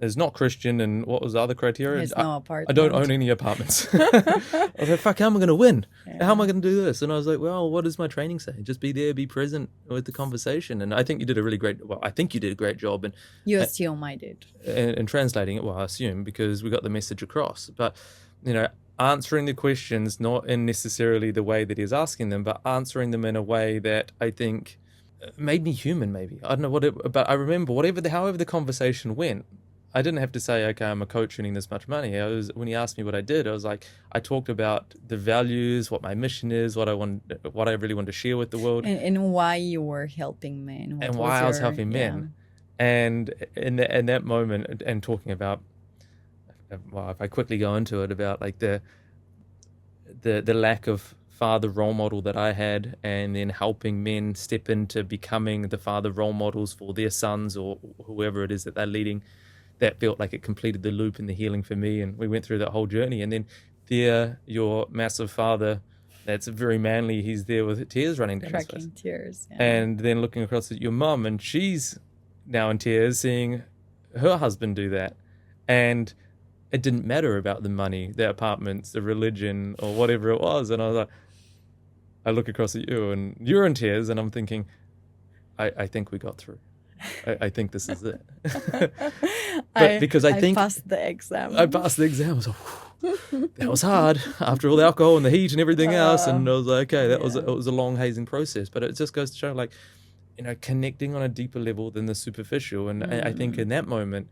is not Christian, and what was the other criteria? There's no apartment. I don't own any apartments. I was like, fuck, how am I going to win? Yeah. How am I going to do this? And I was like, well, what does my training say? Just be there, be present with the conversation. And I think you did a great job. And you assume I did. And translating it, well, I assume, because we got the message across. But, answering the questions, not in necessarily the way that he's asking them, but answering them in a way that I think made me human, maybe. I don't know but I remember however the conversation went, I didn't have to say, okay, I'm a coach earning this much money. When he asked me what I did, I was like, I talked about the values, what my mission is, what I really want to share with the world. And why you were helping men. And why I was helping men. And in that moment, and talking about, well, if I quickly go into it, about like the lack of father role model that I had, and then helping men step into becoming the father role models for their sons or whoever it is that they're leading, that felt like it completed the loop in the healing for me. And we went through that whole journey. And then there, your massive father, that's very manly, he's there with tears running down his face. Cracking tears. Yeah. And then looking across at your mum, and she's now in tears seeing her husband do that. And it didn't matter about the money, the apartments, the religion, or whatever it was. And I was like, I look across at you and you're in tears, and I'm thinking, I think we got through. I think this is it. Because I think passed the exam. I passed the exam. I was like, that was hard after all the alcohol and the heat and everything else. And I was like, okay, it was a long hazing process. But it just goes to show, like, connecting on a deeper level than the superficial. And I think in that moment,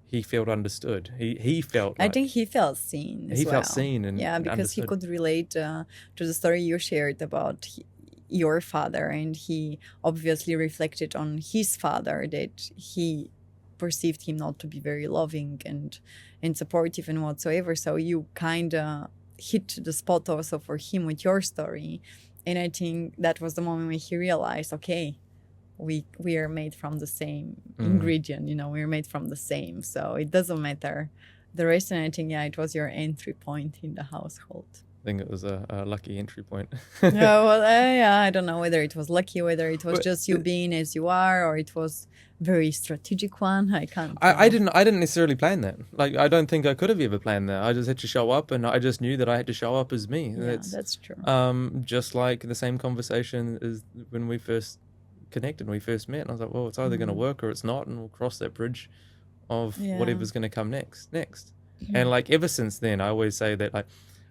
he felt understood. He felt. I think he felt seen. He felt seen, and because understood. he could relate to the story you shared about your father, and he obviously reflected on his father, that he perceived him not to be very loving and supportive and whatsoever. So you kind of hit the spot also for him with your story, and I think that was the moment when he realized, okay, we are made from the same ingredient, we're made from the same, so it doesn't matter the rest. And I think it was your entry point in the household. I think it was a lucky entry point. I don't know whether it was lucky, whether it was just you being as you are, or it was very strategic one. I didn't necessarily plan that. Like, I don't think I could have ever planned that. I just had to show up, and I just knew that I had to show up as me. Yeah, that's true. Just like the same conversation as when we first connected, we first met, and I was like, well, it's either going to work or it's not, and we'll cross that bridge of whatever's going to come next. And like, ever since then, I always say that, like,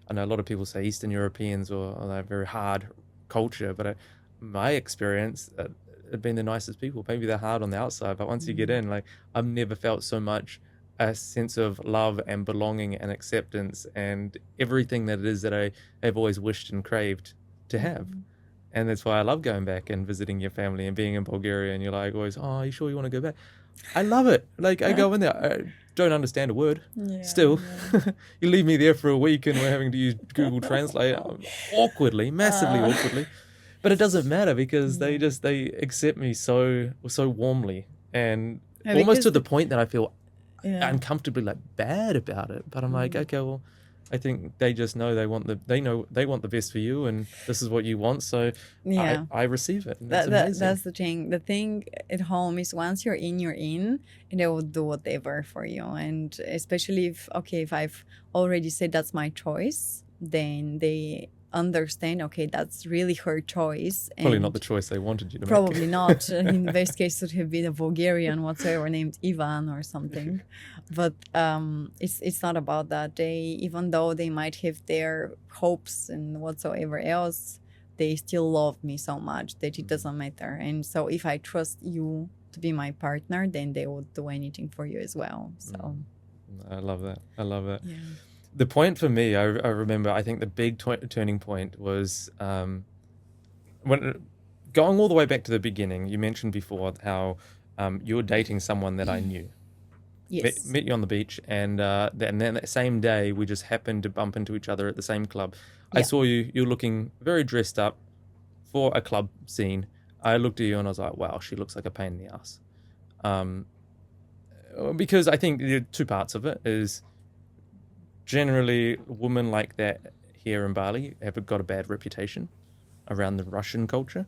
I know a lot of people say Eastern Europeans or they're very hard culture, but my experience have been the nicest people. Maybe they're hard on the outside, but once you get in, like, I've never felt so much a sense of love and belonging and acceptance and everything that it is that I have always wished and craved to have. And that's why I love going back and visiting your family and being in Bulgaria. And you're like, always, oh, are you sure you want to go back? I love it. Like, I go in there. I don't understand a word. Still. You leave me there for a week and we're having to use Google Translate awkwardly, massively awkwardly. But it doesn't matter because they accept me so warmly. And almost to the point that I feel uncomfortably, like, bad about it. But I'm like, okay, well, I think they just know they want the best for you, and this is what you want. So Yeah, I receive it. And that's amazing. That's the thing. The thing at home is once you're in, and they will do whatever for you. And especially if I've already said that's my choice, then they understand, okay, that's really her choice. Probably not the choice they wanted you to make. Probably not. In best case, it would have been a Bulgarian whatsoever named Ivan or something. But it's not about that. Even though they might have their hopes and whatsoever else, they still love me so much that it doesn't matter. And so if I trust you to be my partner, then they would do anything for you as well. So I love that. Yeah. The point for me, I remember, I think the big turning point was when going all the way back to the beginning. You mentioned before how you were dating someone that I knew. Yes. Met you on the beach, and then that same day we just happened to bump into each other at the same club. Yeah. I saw you were looking very dressed up for a club scene. I looked at you and I was like, wow, she looks like a pain in the ass. Because I think the two parts of it is generally women like that here in Bali have got a bad reputation around the Russian culture.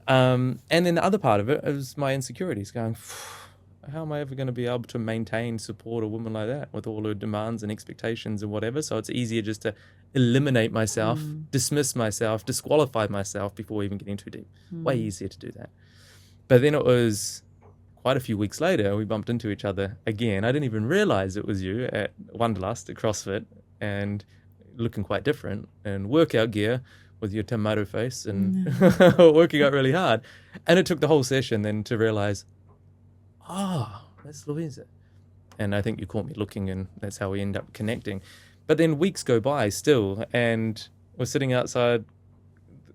And then the other part of it is my insecurities going, how am I ever going to be able to maintain, support a woman like that with all her demands and expectations and whatever? So it's easier just to eliminate myself, dismiss myself, disqualify myself before even getting too deep. Way easier to do that. But then it was quite a few weeks later, we bumped into each other again. I didn't even realize it was you at Wanderlust at CrossFit, and looking quite different in workout gear with your tomato face and working out really hard. And it took the whole session then to realize, that's Luiza. And I think you caught me looking, and that's how we end up connecting. But then weeks go by still, and we're sitting outside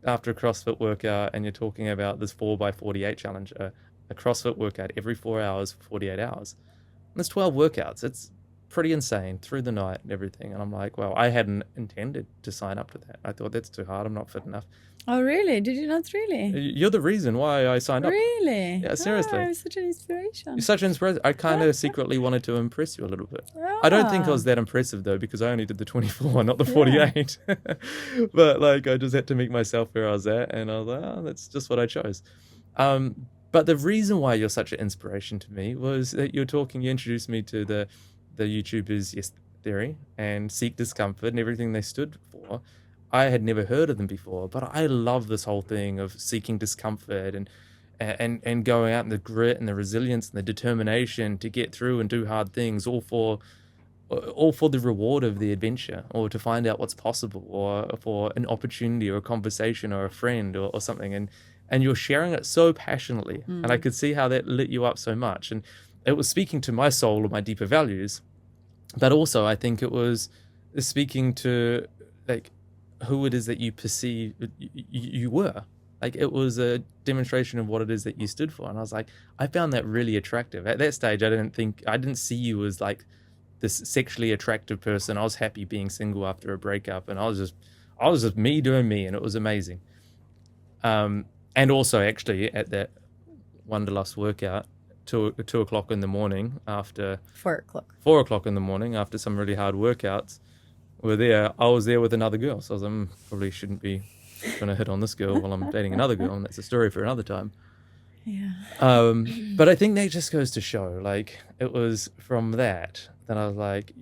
after a CrossFit workout, and you're talking about this 4x48 challenge, a CrossFit workout every 4 hours for 48 hours. And there's 12 workouts. It's pretty insane through the night and everything. And I'm like, well, I hadn't intended to sign up to that. I thought that's too hard. I'm not fit enough. Oh, really? Did you not really? You're the reason why I signed up. Really? Yeah, seriously. I'm such an inspiration. You're such an inspiration. I kind of secretly wanted to impress you a little bit. I don't think I was that impressive, though, because I only did the 24, not the 48. But, like, I just had to meet myself where I was at, and I was like, that's just what I chose. But the reason why you're such an inspiration to me was that you introduced me to the YouTubers Yes Theory and Seek Discomfort and everything they stood for. I had never heard of them before, but I love this whole thing of seeking discomfort and going out in the grit and the resilience and the determination to get through and do hard things, all for the reward of the adventure, or to find out what's possible, or for an opportunity or a conversation or a friend or something. And you're sharing it so passionately, and I could see how that lit you up so much. And it was speaking to my soul or my deeper values, but also I think it was speaking to, like, who it is that you perceive you were. Like, it was a demonstration of what it is that you stood for. And I was like, I found that really attractive. At that stage, I didn't see you as like this sexually attractive person. I was happy being single after a breakup, and I was just me doing me, and it was amazing. And also, actually, at that Wanderlust workout, 2 o'clock in the morning after 4 o'clock. 4 o'clock in the morning after some really hard workouts, I was there with another girl. So I was probably shouldn't be trying to hit on this girl while I'm dating another girl, and that's a story for another time. Yeah. But I think that just goes to show, like, it was from that I was like,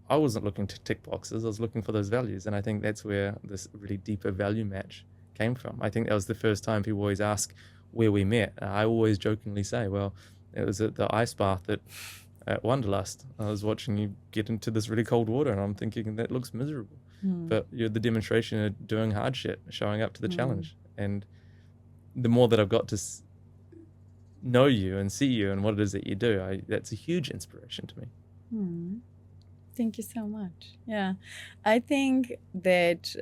I wasn't looking to tick boxes. I was looking for those values. And I think that's where this really deeper value match came from. I think that was the first time people always ask where we met. I always jokingly say, well, it was at the ice bath at Wanderlust. I was watching you get into this really cold water, and I'm thinking, that looks miserable. But you're the demonstration of doing hard shit, showing up to the challenge. And the more that I've got to know you and see you and what it is that you do, that's a huge inspiration to me. Thank you so much. Yeah, I think that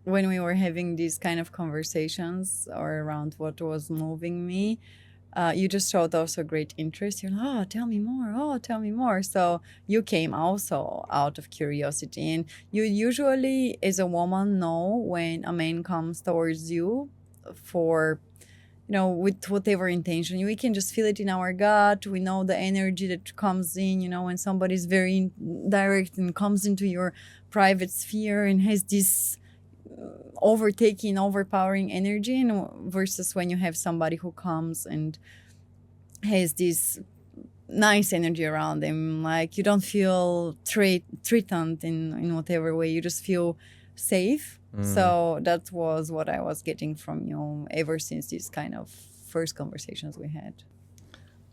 when we were having these kind of conversations or around what was moving me, you just showed also great interest. You're like, tell me more. So you came also out of curiosity. And you usually, as a woman, know when a man comes towards you for with whatever intention. We can just feel it in our gut. We know the energy that comes in, when somebody's very direct and comes into your private sphere and has this overpowering energy, versus when you have somebody who comes and has this nice energy around them. Like, you don't feel threatened in whatever way. You just feel safe. So that was what I was getting from you ever since these kind of first conversations we had.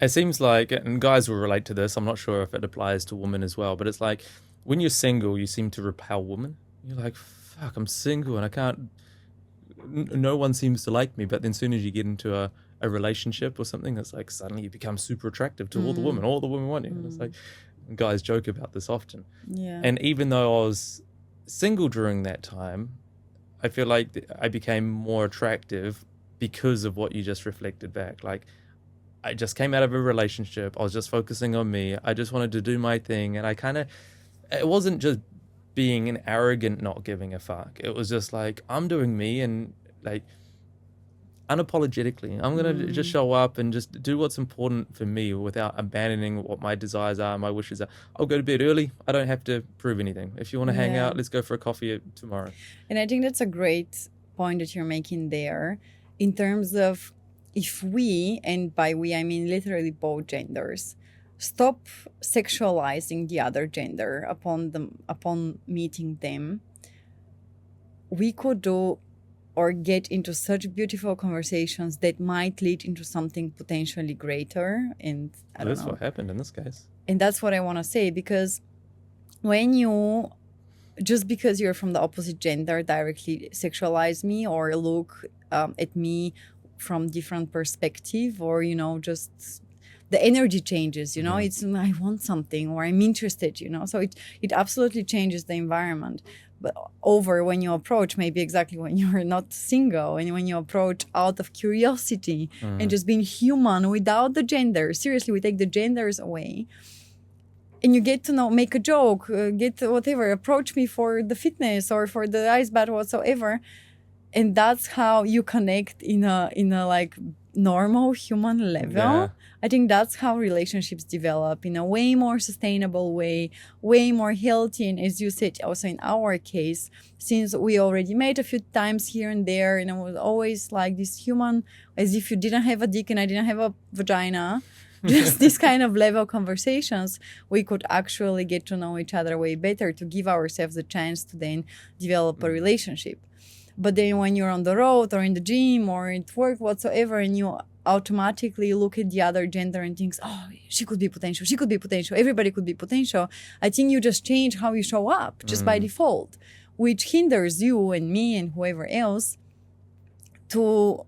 It seems like, and guys will relate to this, I'm not sure if it applies to women as well, but it's like when you're single, you seem to repel women. You're like, fuck, I'm single and I can't, no one seems to like me. But then as soon as you get into a relationship or something, it's like suddenly you become super attractive to all the women want you. And it's like, guys joke about this often. Yeah. And even though I was single during that time, I feel like I became more attractive because of what you just reflected back. Like, I just came out of a relationship. I was just focusing on me. I just wanted to do my thing. And it wasn't just being an arrogant not giving a fuck. It was just like, I'm doing me, and like, unapologetically, I'm going to just show up and just do what's important for me without abandoning what my desires are, my wishes are. I'll go to bed early. I don't have to prove anything. If you want to hang out, let's go for a coffee tomorrow. And I think that's a great point that you're making there, in terms of, if we, and by we I mean literally both genders, stop sexualizing the other gender upon meeting them, we could do or get into such beautiful conversations that might lead into something potentially greater. And that's what happened in this case. And that's what I want to say, because just because you're from the opposite gender, directly sexualize me or look at me from different perspective, or, just the energy changes, it's, I want something, or I'm interested, so it absolutely changes the environment. But when you approach, maybe exactly when you're not single, and when you approach out of curiosity and just being human without the gender. Seriously, we take the genders away, and you get to make a joke, get whatever, approach me for the fitness or for the ice bath whatsoever, and that's how you connect in a like normal human level. Yeah. I think that's how relationships develop in a way more sustainable way more healthy. And as you said, also in our case, since we already met a few times here and there, and it was always like this human, as if you didn't have a dick and I didn't have a vagina, just this kind of level conversations, we could actually get to know each other way better, to give ourselves a chance to then develop a relationship. But then when you're on the road or in the gym or at work whatsoever, and you automatically look at the other gender and think, oh, she could be potential, everybody could be potential, I think you just change how you show up just by default, which hinders you and me and whoever else to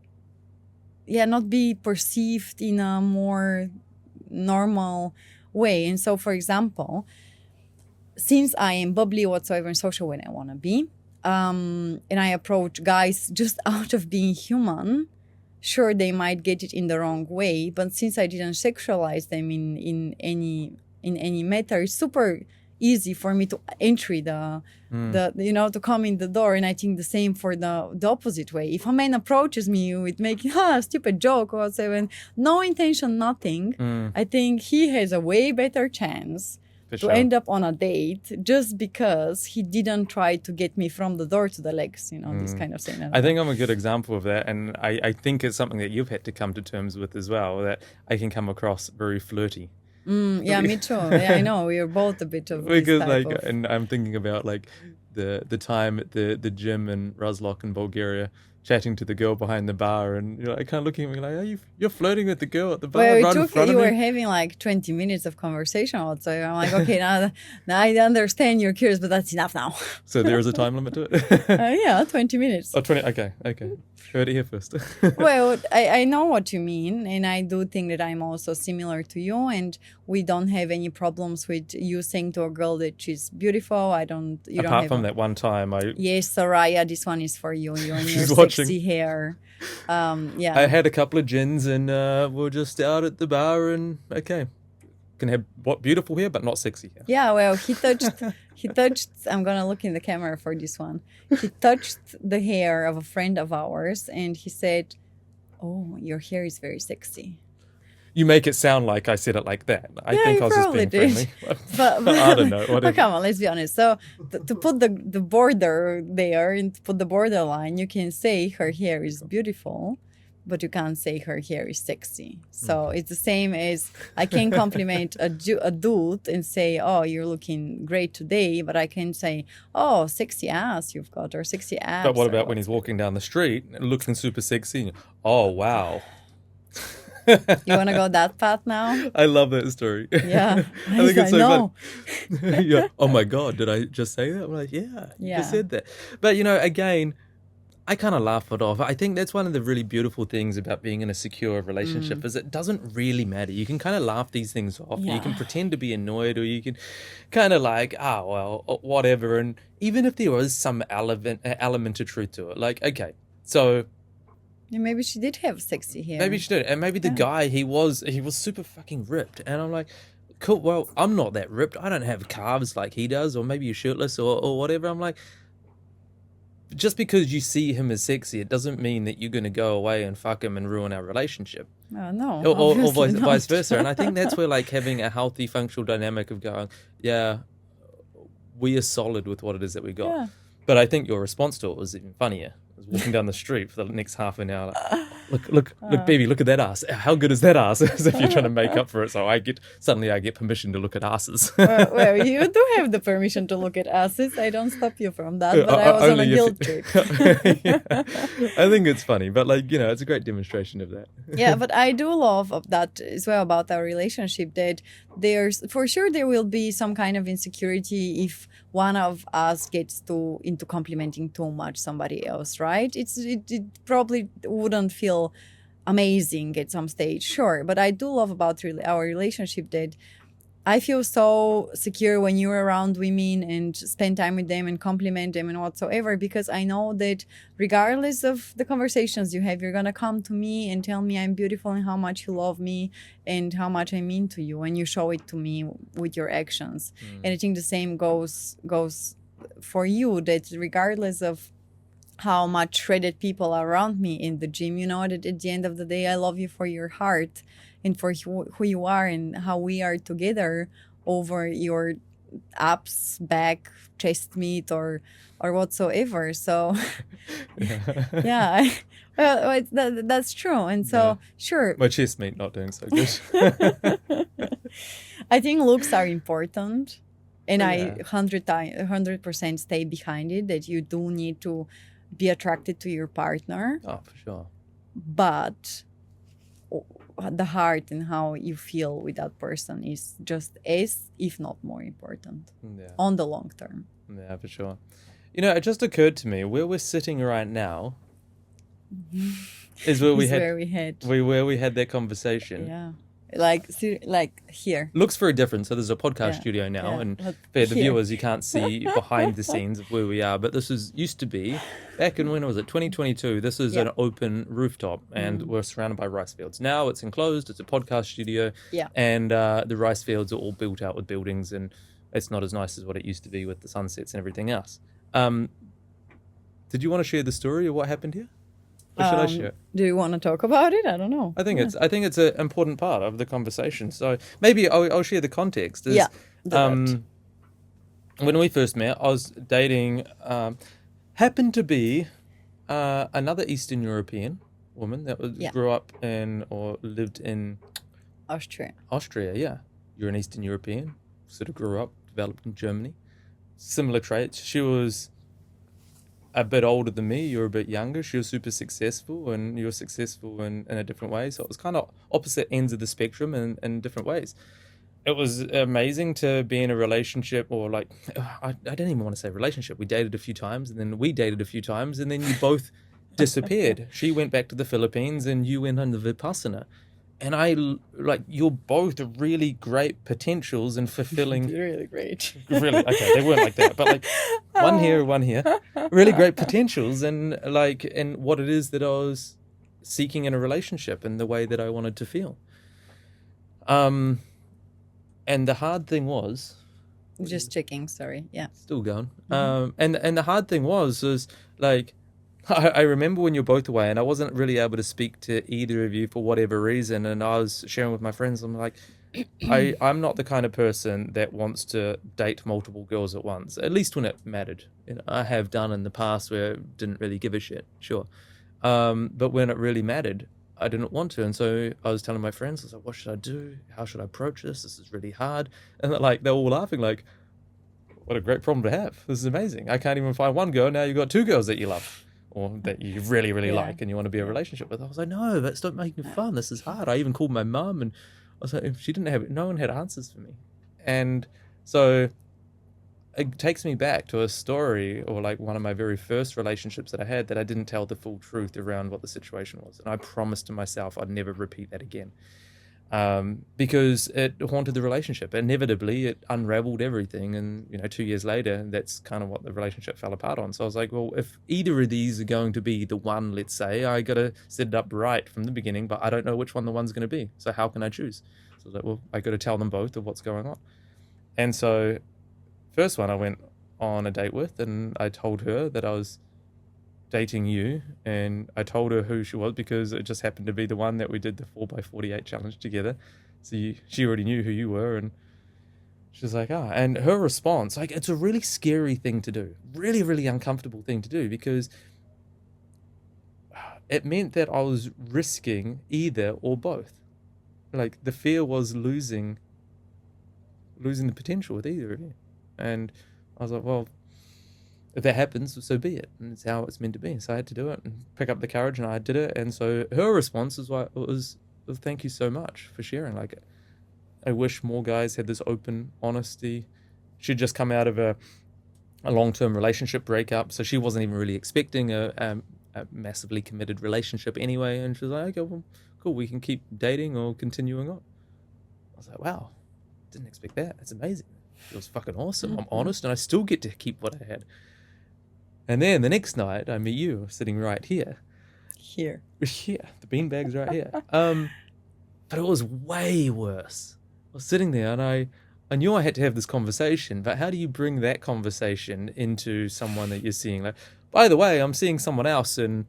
not be perceived in a more normal way. And so, for example, since I am bubbly whatsoever and social when I want to be, and I approach guys just out of being human, sure, they might get it in the wrong way, but since I didn't sexualize them in any matter, it's super easy for me to enter to come in the door. And I think the same for the opposite way. If a man approaches me with making a stupid joke or whatever, no intention, nothing, I think he has a way better chance to end up on a date just because he didn't try to get me from the door to the legs, this kind of thing. I think I'm a good example of that, and I think it's something that you've had to come to terms with as well, that I can come across very flirty. Yeah, me too. Yeah, I know. We are both a bit of because and I'm thinking about the time at the gym in Razlok in Bulgaria, chatting to the girl behind the bar, and I kind of looking at me like, you're flirting with the girl at the bar right in front of me. You were having like 20 minutes of conversation also. I'm like, okay, now I understand you're curious, but that's enough now. So there is a time limit to it? 20 minutes. Oh, 20, okay. Heard it here first. Well, I know what you mean, and I do think that I'm also similar to you, and we don't have any problems with you saying to a girl that she's beautiful. Apart from that one time, yes, Soraya, this one is for you. You and your sexy hair. I had a couple of gins, and we're just out at the bar, and can have beautiful hair, but not sexy hair. Yeah, well, he touched, I'm going to look in the camera for this one. He touched the hair of a friend of ours, and he said, oh, your hair is very sexy. You make it sound like I said it like that. I think I was just being friendly. But I don't know. Whatever. But come on, let's be honest. So to put the border there and to put the border line, you can say her hair is beautiful, but you can't say her hair is sexy. So it's the same as I can compliment a dude and say, oh, you're looking great today, but I can say, oh, sexy ass you've got, or sexy ass. But what about when he's walking down the street looking super sexy? Oh, wow. You want to go that path now? I love that story. Yeah. I think it's so fun. Yeah. Oh my God, did I just say that? I'm like, yeah, you just said that. But, again, I kind of laugh it off. I think that's one of the really beautiful things about being in a secure relationship is it doesn't really matter. You can kind of laugh these things off. Yeah. You can pretend to be annoyed, or you can kind of like, well, whatever. And even if there was some element of truth to it, like, okay, so... Yeah, maybe she did have sexy hair. Maybe she did. And maybe the guy, he was super fucking ripped. And I'm like, cool, well, I'm not that ripped. I don't have calves like he does. Or maybe you're shirtless or whatever. I'm like, just because you see him as sexy, it doesn't mean that you're going to go away and fuck him and ruin our relationship. No. Or vice versa. And I think that's where like having a healthy functional dynamic of going, yeah, we are solid with what it is that we got. Yeah. But I think your response to it was even funnier. I was walking down the street for the next half an hour. Like, look, baby, look at that ass. How good is that ass? As if you're trying to make up for it. So I get permission to look at asses. Well, you do have the permission to look at asses. I don't stop you from that. But I was on a guilt trip. Yeah. I think it's funny, but like, it's a great demonstration of that. Yeah, but I do love of that as well about our relationship, that there's for sure there will be some kind of insecurity if one of us gets into complimenting too much somebody else, right? It probably wouldn't feel amazing at some stage, sure. But I do love about our relationship that I feel so secure when you're around women and spend time with them and compliment them and whatsoever, because I know that regardless of the conversations you have, you're going to come to me and tell me I'm beautiful and how much you love me and how much I mean to you, and you show it to me with your actions. And I think the same goes for you, that regardless of how much shredded people are around me in the gym, that at the end of the day, I love you for your heart and for who you are and how we are together over your abs, back, chest meat, or whatsoever. So, yeah, that's true. And so, sure. My chest meat not doing so good. I think looks are important. And I 100% stay behind it, that you do need to be attracted to your partner. Oh, for sure. But the heart and how you feel with that person is just as, if not more important, on the long term. Yeah, for sure. It just occurred to me, where we're sitting right now is where we had that conversation. Yeah. Like here. Looks very different. So there's a podcast studio now, and for the viewers, you can't see behind the scenes of where we are. But this used to be back in, when was it? 2022. This is an open rooftop, and we're surrounded by rice fields. Now it's enclosed. It's a podcast studio, and the rice fields are all built out with buildings, and it's not as nice as what it used to be with the sunsets and everything else. Did you want to share the story of what happened here? Or should I share it? Do you want to talk about it? I don't know. I think it's an important part of the conversation. So maybe I'll share the context. When we first met, I was dating, happened to be another Eastern European woman that grew up in or lived in Austria. Yeah. You're an Eastern European, sort of grew up, developed in Germany. Similar traits. She was a bit older than me, you're a bit younger. She was super successful, and you're successful in a different way. So it was kind of opposite ends of the spectrum in different ways. It was amazing to be in a relationship, or like, I don't even want to say relationship. We dated a few times, and then we dated a few times, and then you both disappeared. She went back to the Philippines, and you went on the Vipassana. And you're both really great potentials and fulfilling. Really great. Really, okay, they weren't like that, but like one here. Really great potentials, and what it is that I was seeking in a relationship and the way that I wanted to feel. And the hard thing was. Just checking, sorry. Yeah. Still going. And the hard thing was like, I remember when you're both away, and I wasn't really able to speak to either of you for whatever reason, and I was sharing with my friends. I'm like, I'm not the kind of person that wants to date multiple girls at once, at least when it mattered. I have done in the past where I didn't really give a shit, sure. But when it really mattered, I didn't want to. And so I was telling my friends, I was like, what should I do? How should I approach this? This is really hard. And they're all laughing like, what a great problem to have. This is amazing. I can't even find one girl. Now you've got two girls that you love or that you really, really like and you want to be in a relationship with. I was like, no, that's not making fun. This is hard. I even called my mum and I was like, if she didn't have it, no one had answers for me. And so it takes me back to a story or like one of my very first relationships that I had that I didn't tell the full truth around what the situation was. And I promised to myself I'd never repeat that again. Because it haunted the relationship. Inevitably, it unraveled everything. And, 2 years later, that's kind of what the relationship fell apart on. So I was like, well, if either of these are going to be the one, let's say, I got to set it up right from the beginning, but I don't know which one the one's going to be. So how can I choose? So I was like, well, I got to tell them both of what's going on. And so first one I went on a date with, and I told her that I was dating you, and I told her who she was because it just happened to be the one that we did the 4x48 challenge together. So she already knew who you were, and she's like, and her response, like, it's a really scary thing to do, really, really uncomfortable thing to do, because it meant that I was risking either or both. Like, the fear was losing the potential with either of you. And I was like, well, if that happens, so be it. And it's how it's meant to be. So I had to do it and pick up the courage, and I did it. And so her response was thank you so much for sharing. Like, I wish more guys had this open honesty. She'd just come out of a long-term relationship breakup, so she wasn't even really expecting a massively committed relationship anyway. And she was like, okay, well, cool, we can keep dating or continuing on. I was like, wow, didn't expect that. That's amazing. It was fucking awesome. I'm honest, and I still get to keep what I had. And then the next night, I meet you sitting right here. Here. The beanbag's right here. But it was way worse. I was sitting there, and I knew I had to have this conversation, but how do you bring that conversation into someone that you're seeing? Like, by the way, I'm seeing someone else, and,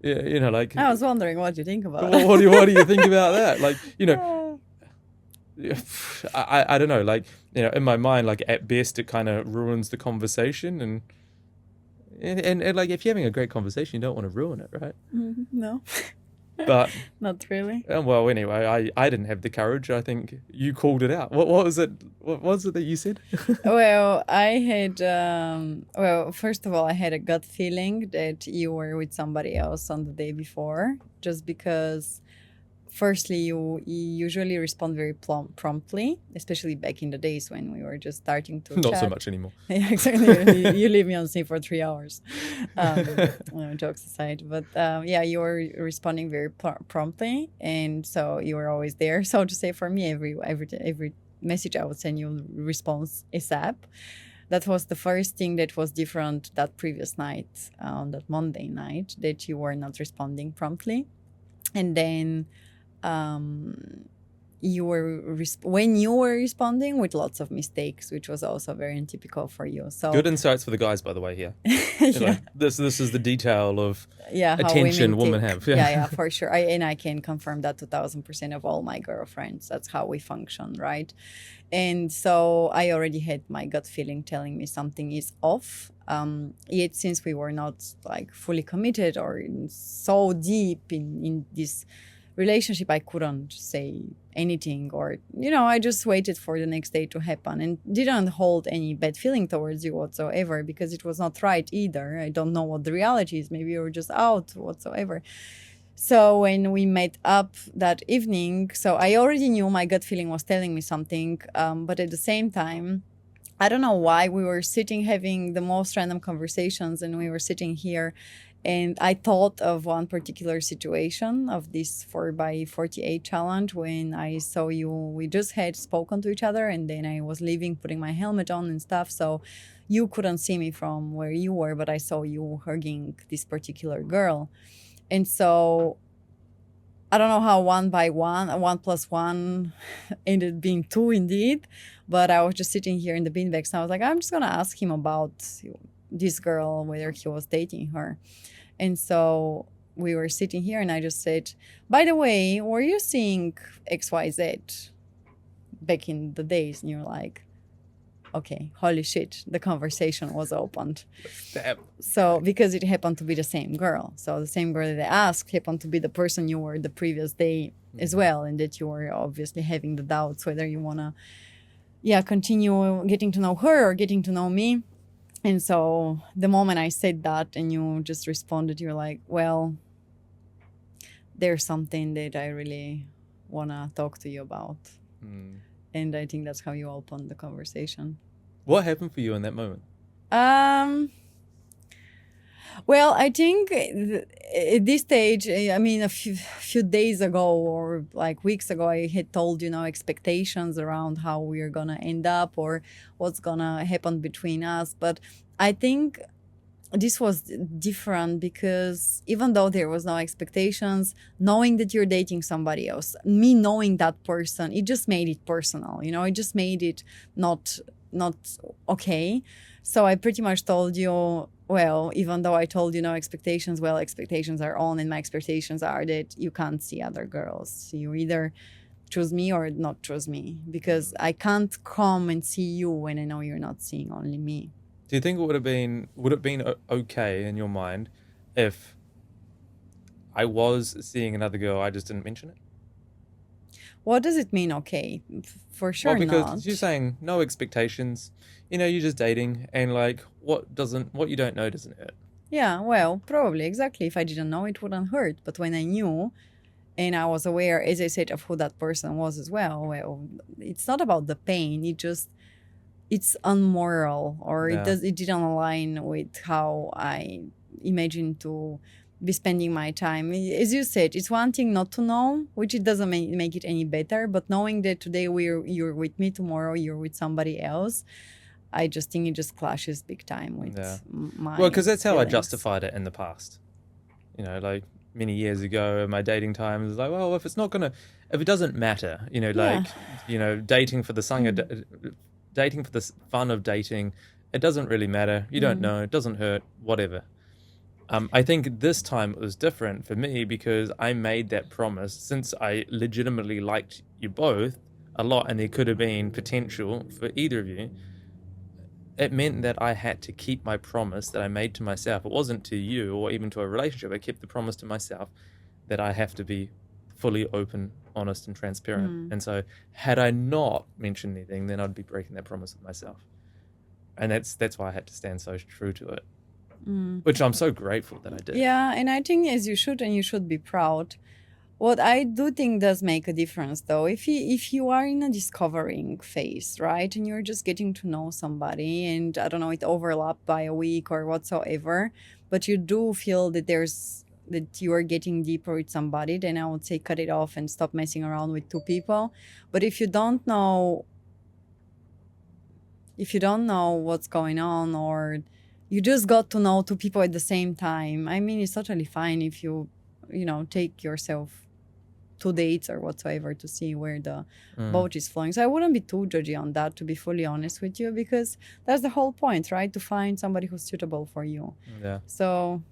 like... I was wondering what you think about what do you think about that? Like, I don't know, like, in my mind, like, at best, it kind of ruins the conversation, and like, if you're having a great conversation, you don't want to ruin it, right? No. But not really. Well, anyway, I didn't have the courage. I think you called it out. What was it? What was it that you said? Well, I had. First of all, I had a gut feeling that you were with somebody else on the day before, just because. Firstly, you usually respond very promptly, especially back in the days when we were just starting to Not chat. so much anymore. Yeah, exactly. You leave me on scene for 3 hours. Jokes aside. But you were responding very promptly. And so you were always there. So to say, for me, every message I would send you response ASAP. That was the first thing that was different that previous night, that Monday night, that you were not responding promptly. And then... when you were responding with lots of mistakes, which was also very untypical for you. So good insights for the guys, by the way. Here, this is the detail of attention women have. Yeah, for sure. I can confirm that 2,000% of all my girlfriends. That's how we function, right? And so I already had my gut feeling telling me something is off. Yet since we were not like fully committed or so deep in this relationship, I couldn't say anything, or I just waited for the next day to happen and didn't hold any bad feeling towards you whatsoever, because it was not right either. I don't know what the reality is. Maybe you were just out whatsoever. So when we met up that evening, so I already knew my gut feeling was telling me something, but at the same time, I don't know why we were sitting having the most random conversations, and we were sitting here. And I thought of one particular situation of this 4x48 challenge when I saw you. We just had spoken to each other, and then I was leaving, putting my helmet on and stuff. So you couldn't see me from where you were, but I saw you hugging this particular girl. And so I don't know how 1 plus 1 ended being 2 indeed. But I was just sitting here in the beanbags, and I was like, I'm just going to ask him about this girl, whether he was dating her. And so we were sitting here and I just said, by the way, were you seeing XYZ back in the days? And you're like, okay, holy shit, the conversation was opened. Damn. So, because it happened to be the same girl. So the same girl that they asked happened to be the person you were the previous day as well. And that you were obviously having the doubts whether you want to, continue getting to know her or getting to know me. And so the moment I said that and you just responded, you're like, well, there's something that I really want to talk to you about. And I think that's how you opened the conversation. What happened for you in that moment? Well, I think at this stage, I mean, a few days ago or like weeks ago, I had told, expectations around how we're going to end up or what's going to happen between us. But I think this was different because even though there was no expectations, knowing that you're dating somebody else, me knowing that person, it just made it personal, it just made it not okay. So I pretty much told you, well, even though I told you no expectations, well, expectations are on, and my expectations are that you can't see other girls. You either choose me or not choose me, because I can't come and see you when I know you're not seeing only me. Do you think it would have been okay in your mind if I was seeing another girl, I just didn't mention it? What does it mean, okay? For sure well, because not. You're saying no expectations, you're just dating, and like what you don't know doesn't hurt. Yeah, well, probably, exactly. If I didn't know, it wouldn't hurt. But when I knew, and I was aware, as I said, of who that person was as well, it's not about the pain. It's unmoral, or it didn't align with how I imagined to be spending my time. As you said, it's one thing not to know, which it doesn't make it any better, but knowing that today you're with me, tomorrow you're with somebody else, I just think it just clashes big time with my because that's how feelings. I justified it in the past. Like many years ago in my dating time, it was like, well, if it doesn't matter, dating for the dating for the fun of dating, it doesn't really matter. You don't know, it doesn't hurt, whatever. I think this time it was different for me because I made that promise. Since I legitimately liked you both a lot and there could have been potential for either of you, it meant that I had to keep my promise that I made to myself. It wasn't to you or even to a relationship. I kept the promise to myself that I have to be fully open, honest, and transparent. And so had I not mentioned anything, then I'd be breaking that promise with myself. And that's why I had to stand so true to it, which I'm so grateful that I did. Yeah, and I think as you should, and you should be proud. What I do think does make a difference, though, if you are in a discovering phase, right, and you're just getting to know somebody, and I don't know, it overlapped by a week or whatsoever, but you do feel that that you are getting deeper with somebody, then I would say cut it off and stop messing around with two people. But if you don't know what's going on, or you just got to know two people at the same time, I mean, it's totally fine if you take yourself 2 dates or whatsoever to see where the boat is flowing. So I wouldn't be too judgy on that, to be fully honest with you, because that's the whole point, right? To find somebody who's suitable for you. Yeah. So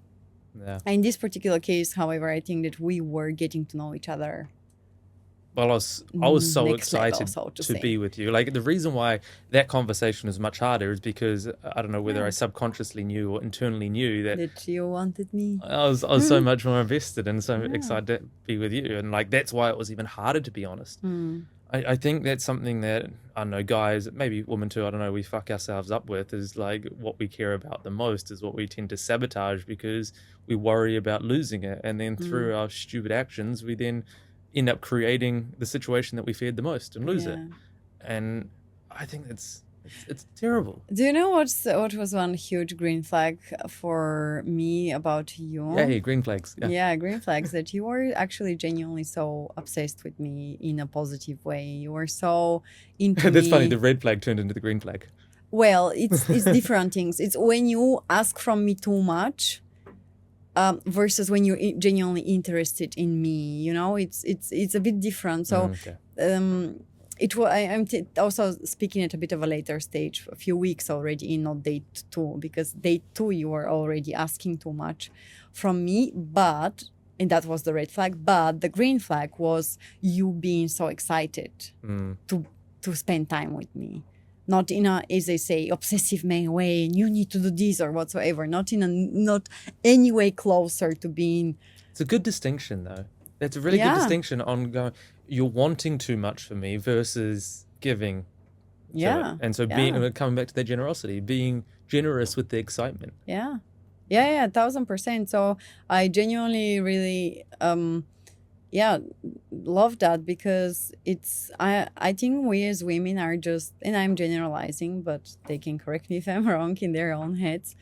in this particular case, however, I think that we were getting to know each other. Well, I was so excited level, to be with you. Like, the reason why that conversation is much harder is because I don't know whether I subconsciously knew or internally knew that you wanted me. I was so much more invested and so excited to be with you. And like, that's why it was even harder, to be honest. I think that's something that, I don't know, guys, maybe women too, I don't know, we fuck ourselves up with, is like what we care about the most is what we tend to sabotage because we worry about losing it. And then through our stupid actions, we then end up creating the situation that we feared the most and lose it. And I think it's terrible. Do you know what was one huge green flag for me about you? Yeah, green flags. Yeah, green flags, that you were actually genuinely so obsessed with me in a positive way. You were so into That's me. funny, the red flag turned into the green flag. Well, it's different things. It's when you ask from me too much, versus when you're genuinely interested in me, it's a bit different. So I'm also speaking at a bit of a later stage, a few weeks already in, not date 2, because date 2 you were already asking too much from me, and that was the red flag. But the green flag was you being so excited to spend time with me. Not in a, as they say, obsessive man way, and you need to do this or whatsoever. Not any way closer to being. It's a good distinction, though. It's a really good distinction on going, you're wanting too much for me versus giving. Yeah. And so coming back to that generosity, being generous with the excitement. Yeah. 1,000%. So I genuinely really, love that, because I think we as women are just, and I'm generalizing, but they can correct me if I'm wrong in their own heads.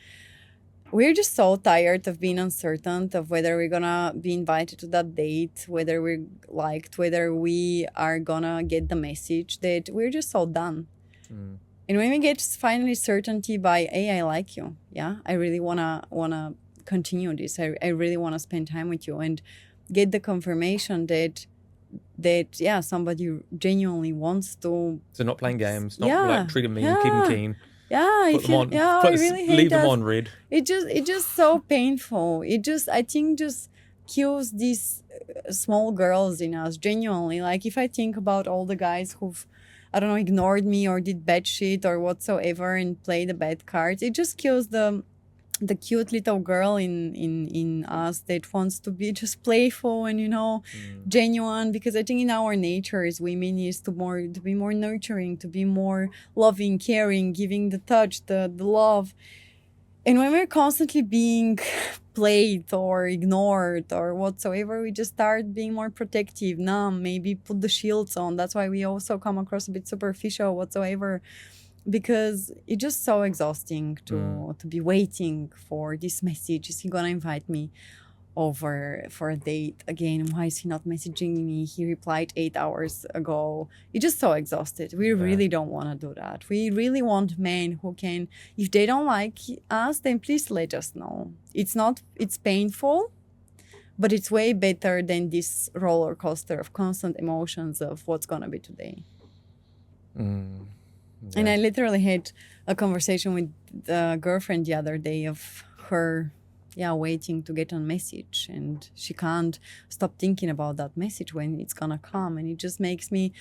We're just so tired of being uncertain of whether we're gonna be invited to that date, whether we're liked, whether we are gonna get the message, that we're just so done. And when we get finally certainty by, hey, I like you. Yeah, I really wanna continue this. I really wanna spend time with you, and get the confirmation that somebody genuinely wants to. So not playing games, not like treating me, keeping keen. I really hate leave that. them on red. It just so painful. I think just kills these small girls in us, genuinely. Like, if I think about all the guys who've, I don't know, ignored me or did bad shit or whatsoever and played the bad cards, it just kills the cute little girl in us that wants to be just playful and genuine, because I think in our nature as women is to be more nurturing, to be more loving, caring, giving the touch, the love. And when we're constantly being played or ignored or whatsoever, we just start being more protective, numb, maybe put the shields on. That's why we also come across a bit superficial whatsoever, because it's just so exhausting to be waiting for this message. Is he gonna invite me over for a date again? Why is he not messaging me? He replied 8 hours ago. You're just so exhausted. We really don't want to do that. We really want men who can, if they don't like us, then please let us know. It's painful, but it's way better than this roller coaster of constant emotions of what's gonna be today. Yeah. And I literally had a conversation with a girlfriend the other day of her, waiting to get a message, and she can't stop thinking about that message when it's gonna come, and it just brings me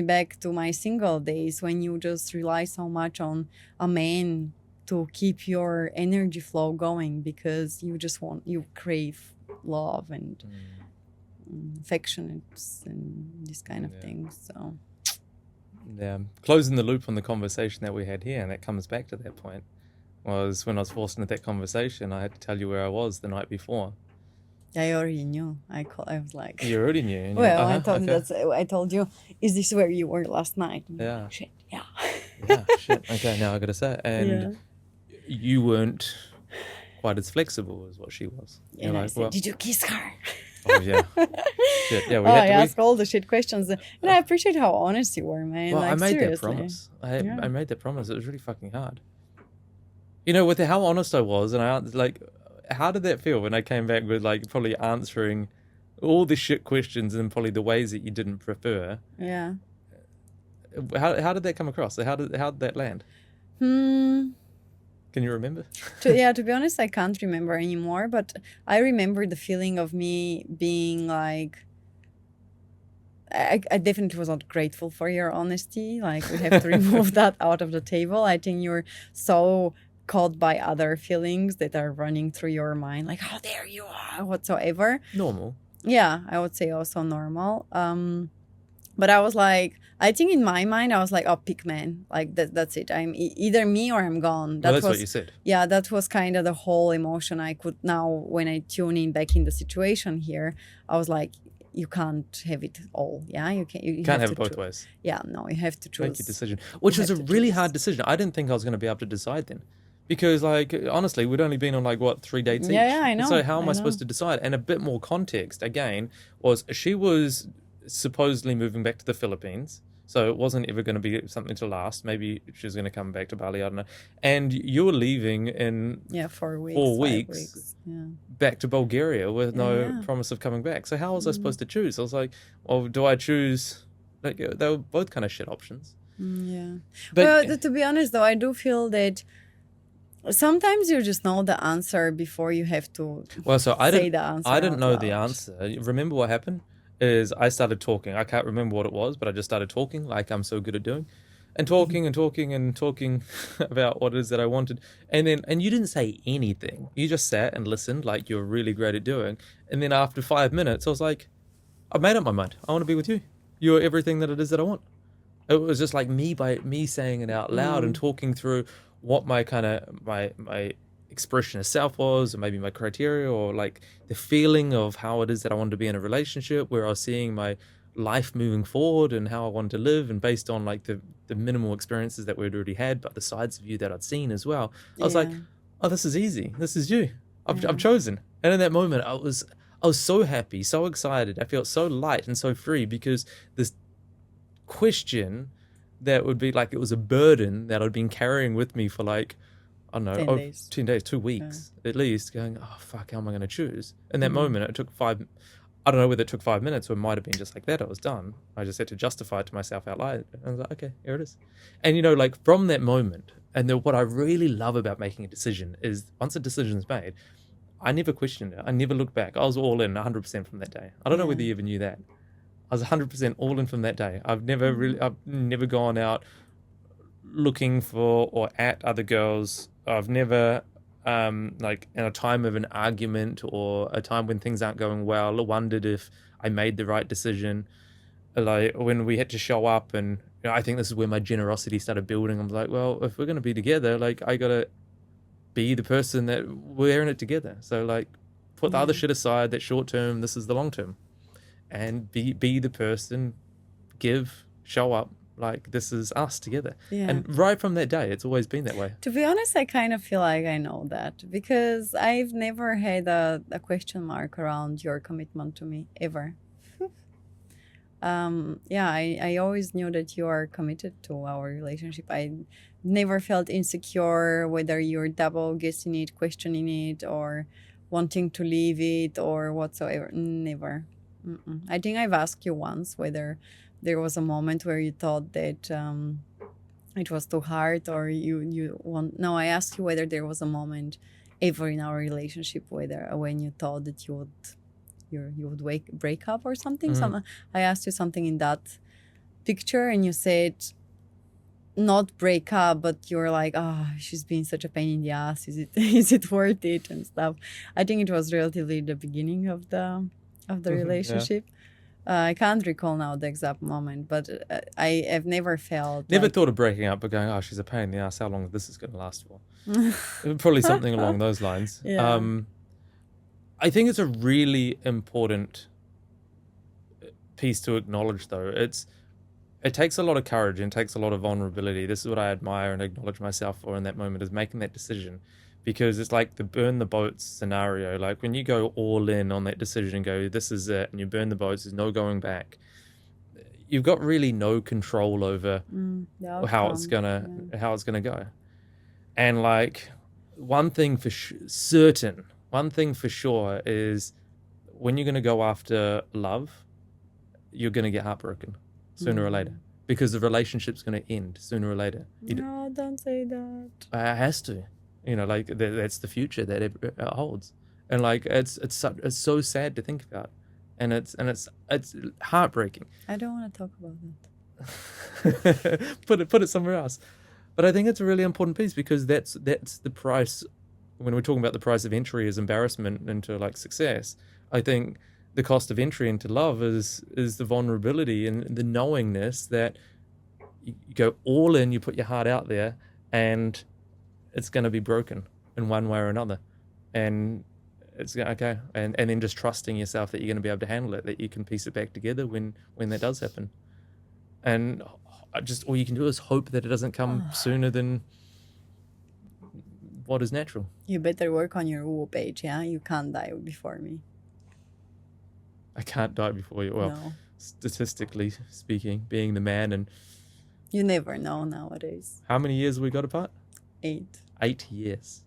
back to my single days, when you just rely so much on a man to keep your energy flow going, because you crave love and affection and this kind of things. So. Yeah, closing the loop on the conversation that we had here, and that comes back to that point, was when I was forced into that conversation, I had to tell you where I was the night before. I already knew. I was like... You already knew? Well, I told you, is this where you were last night? Yeah. Like, shit, yeah. Yeah, shit. Okay, now I gotta say it. And you weren't quite as flexible as what she was. And I said, did you kiss her? Oh, yeah. Shit, yeah. I ask all the shit questions. And I appreciate how honest you were, man. Well, like, I made seriously. that promise. I made that promise. It was really fucking hard. With how honest I was, and how did that feel when I came back with, probably answering all the shit questions and probably the ways that you didn't prefer? Yeah. How did that come across? How did that land? Can you remember? To be honest, I can't remember anymore, but I remember the feeling of me being like, I definitely was not grateful for your honesty. Like, we have to remove that out of the table. I think you're so caught by other feelings that are running through your mind, like, how dare you are, whatsoever. Normal. Yeah, I would say also normal. But I was like, I think in my mind, I was like, oh, pick man. Like, that's it. I'm either me or I'm gone. That's what you said. Yeah, that was kind of the whole emotion I could now, when I tune in back in the situation here, I was like, you can't have it all. Yeah, you can't have it both ways. Yeah, no, you have to choose. Make your decision, which was a really hard decision. I didn't think I was going to be able to decide then. Because, honestly, we'd only been on, 3 dates each. Yeah, I know. So how am I supposed to decide? And a bit more context, again, was she was supposedly moving back to the Philippines. So it wasn't ever going to be something to last. Maybe she was going to come back to Bali, I don't know. And you were leaving in 4 weeks. 4 weeks. Yeah. Back to Bulgaria with no promise of coming back. So how was I supposed to choose? I was like, well, do I choose Like they were both kind of shit options. Yeah. But Well, to be honest, though, I do feel that sometimes you just know the answer before you have to say the answer. I didn't know loud. the answer. Remember what happened? Is I started talking. I can't remember what it was, but I just started talking like I'm so good at doing. And talking and talking and talking about what it is that I wanted. And you didn't say anything. You just sat and listened like you're really great at doing. And then after 5 minutes, I was like, I've made up my mind. I want to be with you. You're everything that it is that I want. It was just like me saying it out loud and talking through what my kind of my expression of self was, or maybe my criteria, or like the feeling of how it is that I wanted to be in a relationship, where I was seeing my life moving forward and how I wanted to live, and based on like the minimal experiences that we'd already had, but the sides of you that I'd seen as well. I was like, oh, this is easy. This is you. I've chosen. And in that moment, I was so happy, so excited. I felt so light and so free, because this question that would be like, it was a burden that I'd been carrying with me for like, I don't know, 10 days, 2 weeks at least, going, oh, fuck, how am I going to choose? In that moment, it took I don't know whether it took 5 minutes or it might have been just like that. I was done. I just had to justify it to myself out loud. And I was like, okay, here it is. And, you know, like from that moment, and what I really love about making a decision is once a decision's made, I never questioned it. I never looked back. I was all in 100% from that day. I don't know whether you even knew that. I was 100% all in from that day. I've never gone out looking for or at other girls. I've never, like in a time of an argument or a time when things aren't going well, wondered if I made the right decision. Like when we had to show up, and you know, I think this is where my generosity started building. I'm like, well, if we're going to be together, like I got to be the person that we're in it together. So like put the other shit aside, that short term, this is the long term. And be the person, show up, like this is us together. And right from that day, it's always been that way. To be honest, I kind of feel like I know that, because I've never had a question mark around your commitment to me, ever. I always knew that you are committed to our relationship. I never felt insecure, whether you're double guessing it, questioning it, or wanting to leave it or whatsoever. Never. I think I've asked you once whether there was a moment where you thought that it was too hard, or you want. No, I asked you whether there was a moment ever in our relationship when you thought that you would break up or something. I asked you something in that picture, and you said not break up, but you're like, she's been such a pain in the ass. Is it worth it and stuff? I think it was relatively the beginning of the relationship. I can't recall now the exact moment, but I have never felt... thought of breaking up, but going, she's a pain in the ass. How long is this going to last for? Probably something along those lines. I think it's a really important piece to acknowledge, though. It takes a lot of courage and takes a lot of vulnerability. This is what I admire and acknowledge myself for in that moment, is making that decision. Because it's like the burn the boats scenario. Like when you go all in on that decision and go, this is it, and you burn the boats, there's no going back. You've got really no control over how it's gonna go. And like one thing for sure is when you're gonna go after love, you're gonna get heartbroken sooner or later, because the relationship's gonna end sooner or later. No, don't say that. It has to. You know, like that's the future that it holds, and like it's so sad to think about, and it's heartbreaking. I don't want to talk about that. put it somewhere else. But I think it's a really important piece, because that's the price when we're talking about the price of entry is embarrassment into like success. I think the cost of entry into love is the vulnerability and the knowingness that you go all in, you put your heart out there, and it's going to be broken in one way or another. And it's okay. And then just trusting yourself that you're going to be able to handle it, that you can piece it back together when that does happen. And all you can do is hope that it doesn't come sooner than what is natural. You better work on your woo page, yeah? You can't die before me. I can't die before you. Well, no. Statistically speaking, being the man, and you never know nowadays. How many years we got apart? 8. 8 years.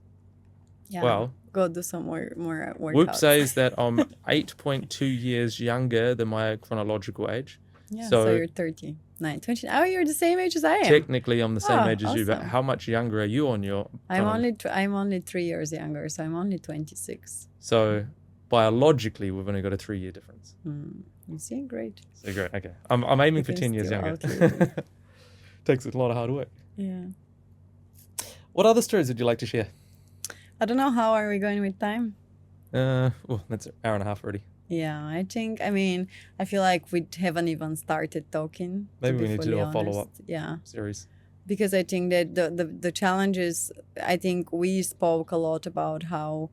Yeah. Well, go do some more workouts. Whoop says that I'm 8.2 years younger than my chronological age. Yeah, so you're 39, 20. Oh, you're the same age as I am. Technically, I'm the same age as you, but how much younger are you on your... I'm only 3 years younger, so I'm only 26. So biologically, we've only got a 3-year difference. You see? Great. So great, okay. I'm aiming for 10 years younger. Takes a lot of hard work. Yeah. What other stories would you like to share? I don't know. How are we going with time? That's an hour and a half already. Yeah, I feel like we haven't even started talking. Maybe we need to do a follow-up series. Because I think that the challenges, I think we spoke a lot about how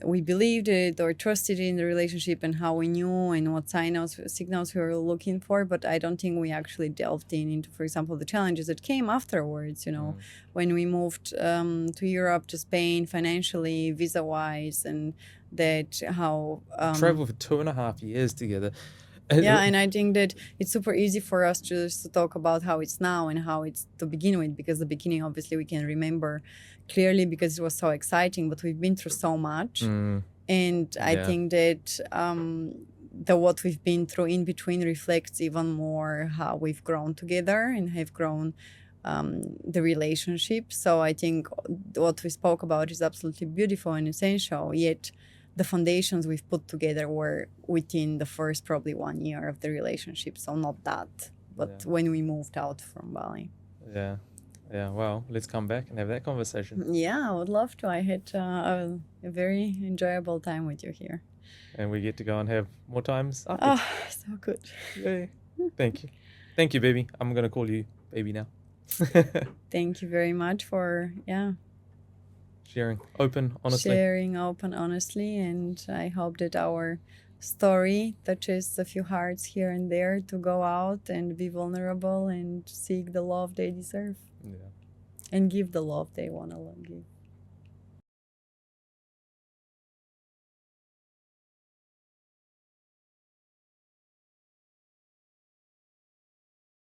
we believed it or trusted in the relationship and how we knew and what signals we were looking for. But I don't think we actually delved into, for example, the challenges that came afterwards, when we moved to Europe, to Spain, financially, visa-wise, and that how... traveled for 2.5 years together. Yeah, and I think that it's super easy for us just to talk about how it's now and how it's to begin with, because the beginning, obviously, we can remember clearly because it was so exciting, but we've been through so much. And I think that what we've been through in between reflects even more how we've grown together and have grown the relationship. So I think what we spoke about is absolutely beautiful and essential, yet the foundations we've put together were within the first probably 1 year of the relationship. So not that, but when we moved out from Bali. Yeah. Well, let's come back and have that conversation. Yeah, I would love to. I had a very enjoyable time with you here. And we get to go and have more times after. Oh, so good. Yay. Thank you. Thank you, baby. I'm going to call you baby now. Thank you very much for, sharing open honestly, and I hope that our story touches a few hearts here and there to go out and be vulnerable and seek the love they deserve. Yeah. And give the love they want to give.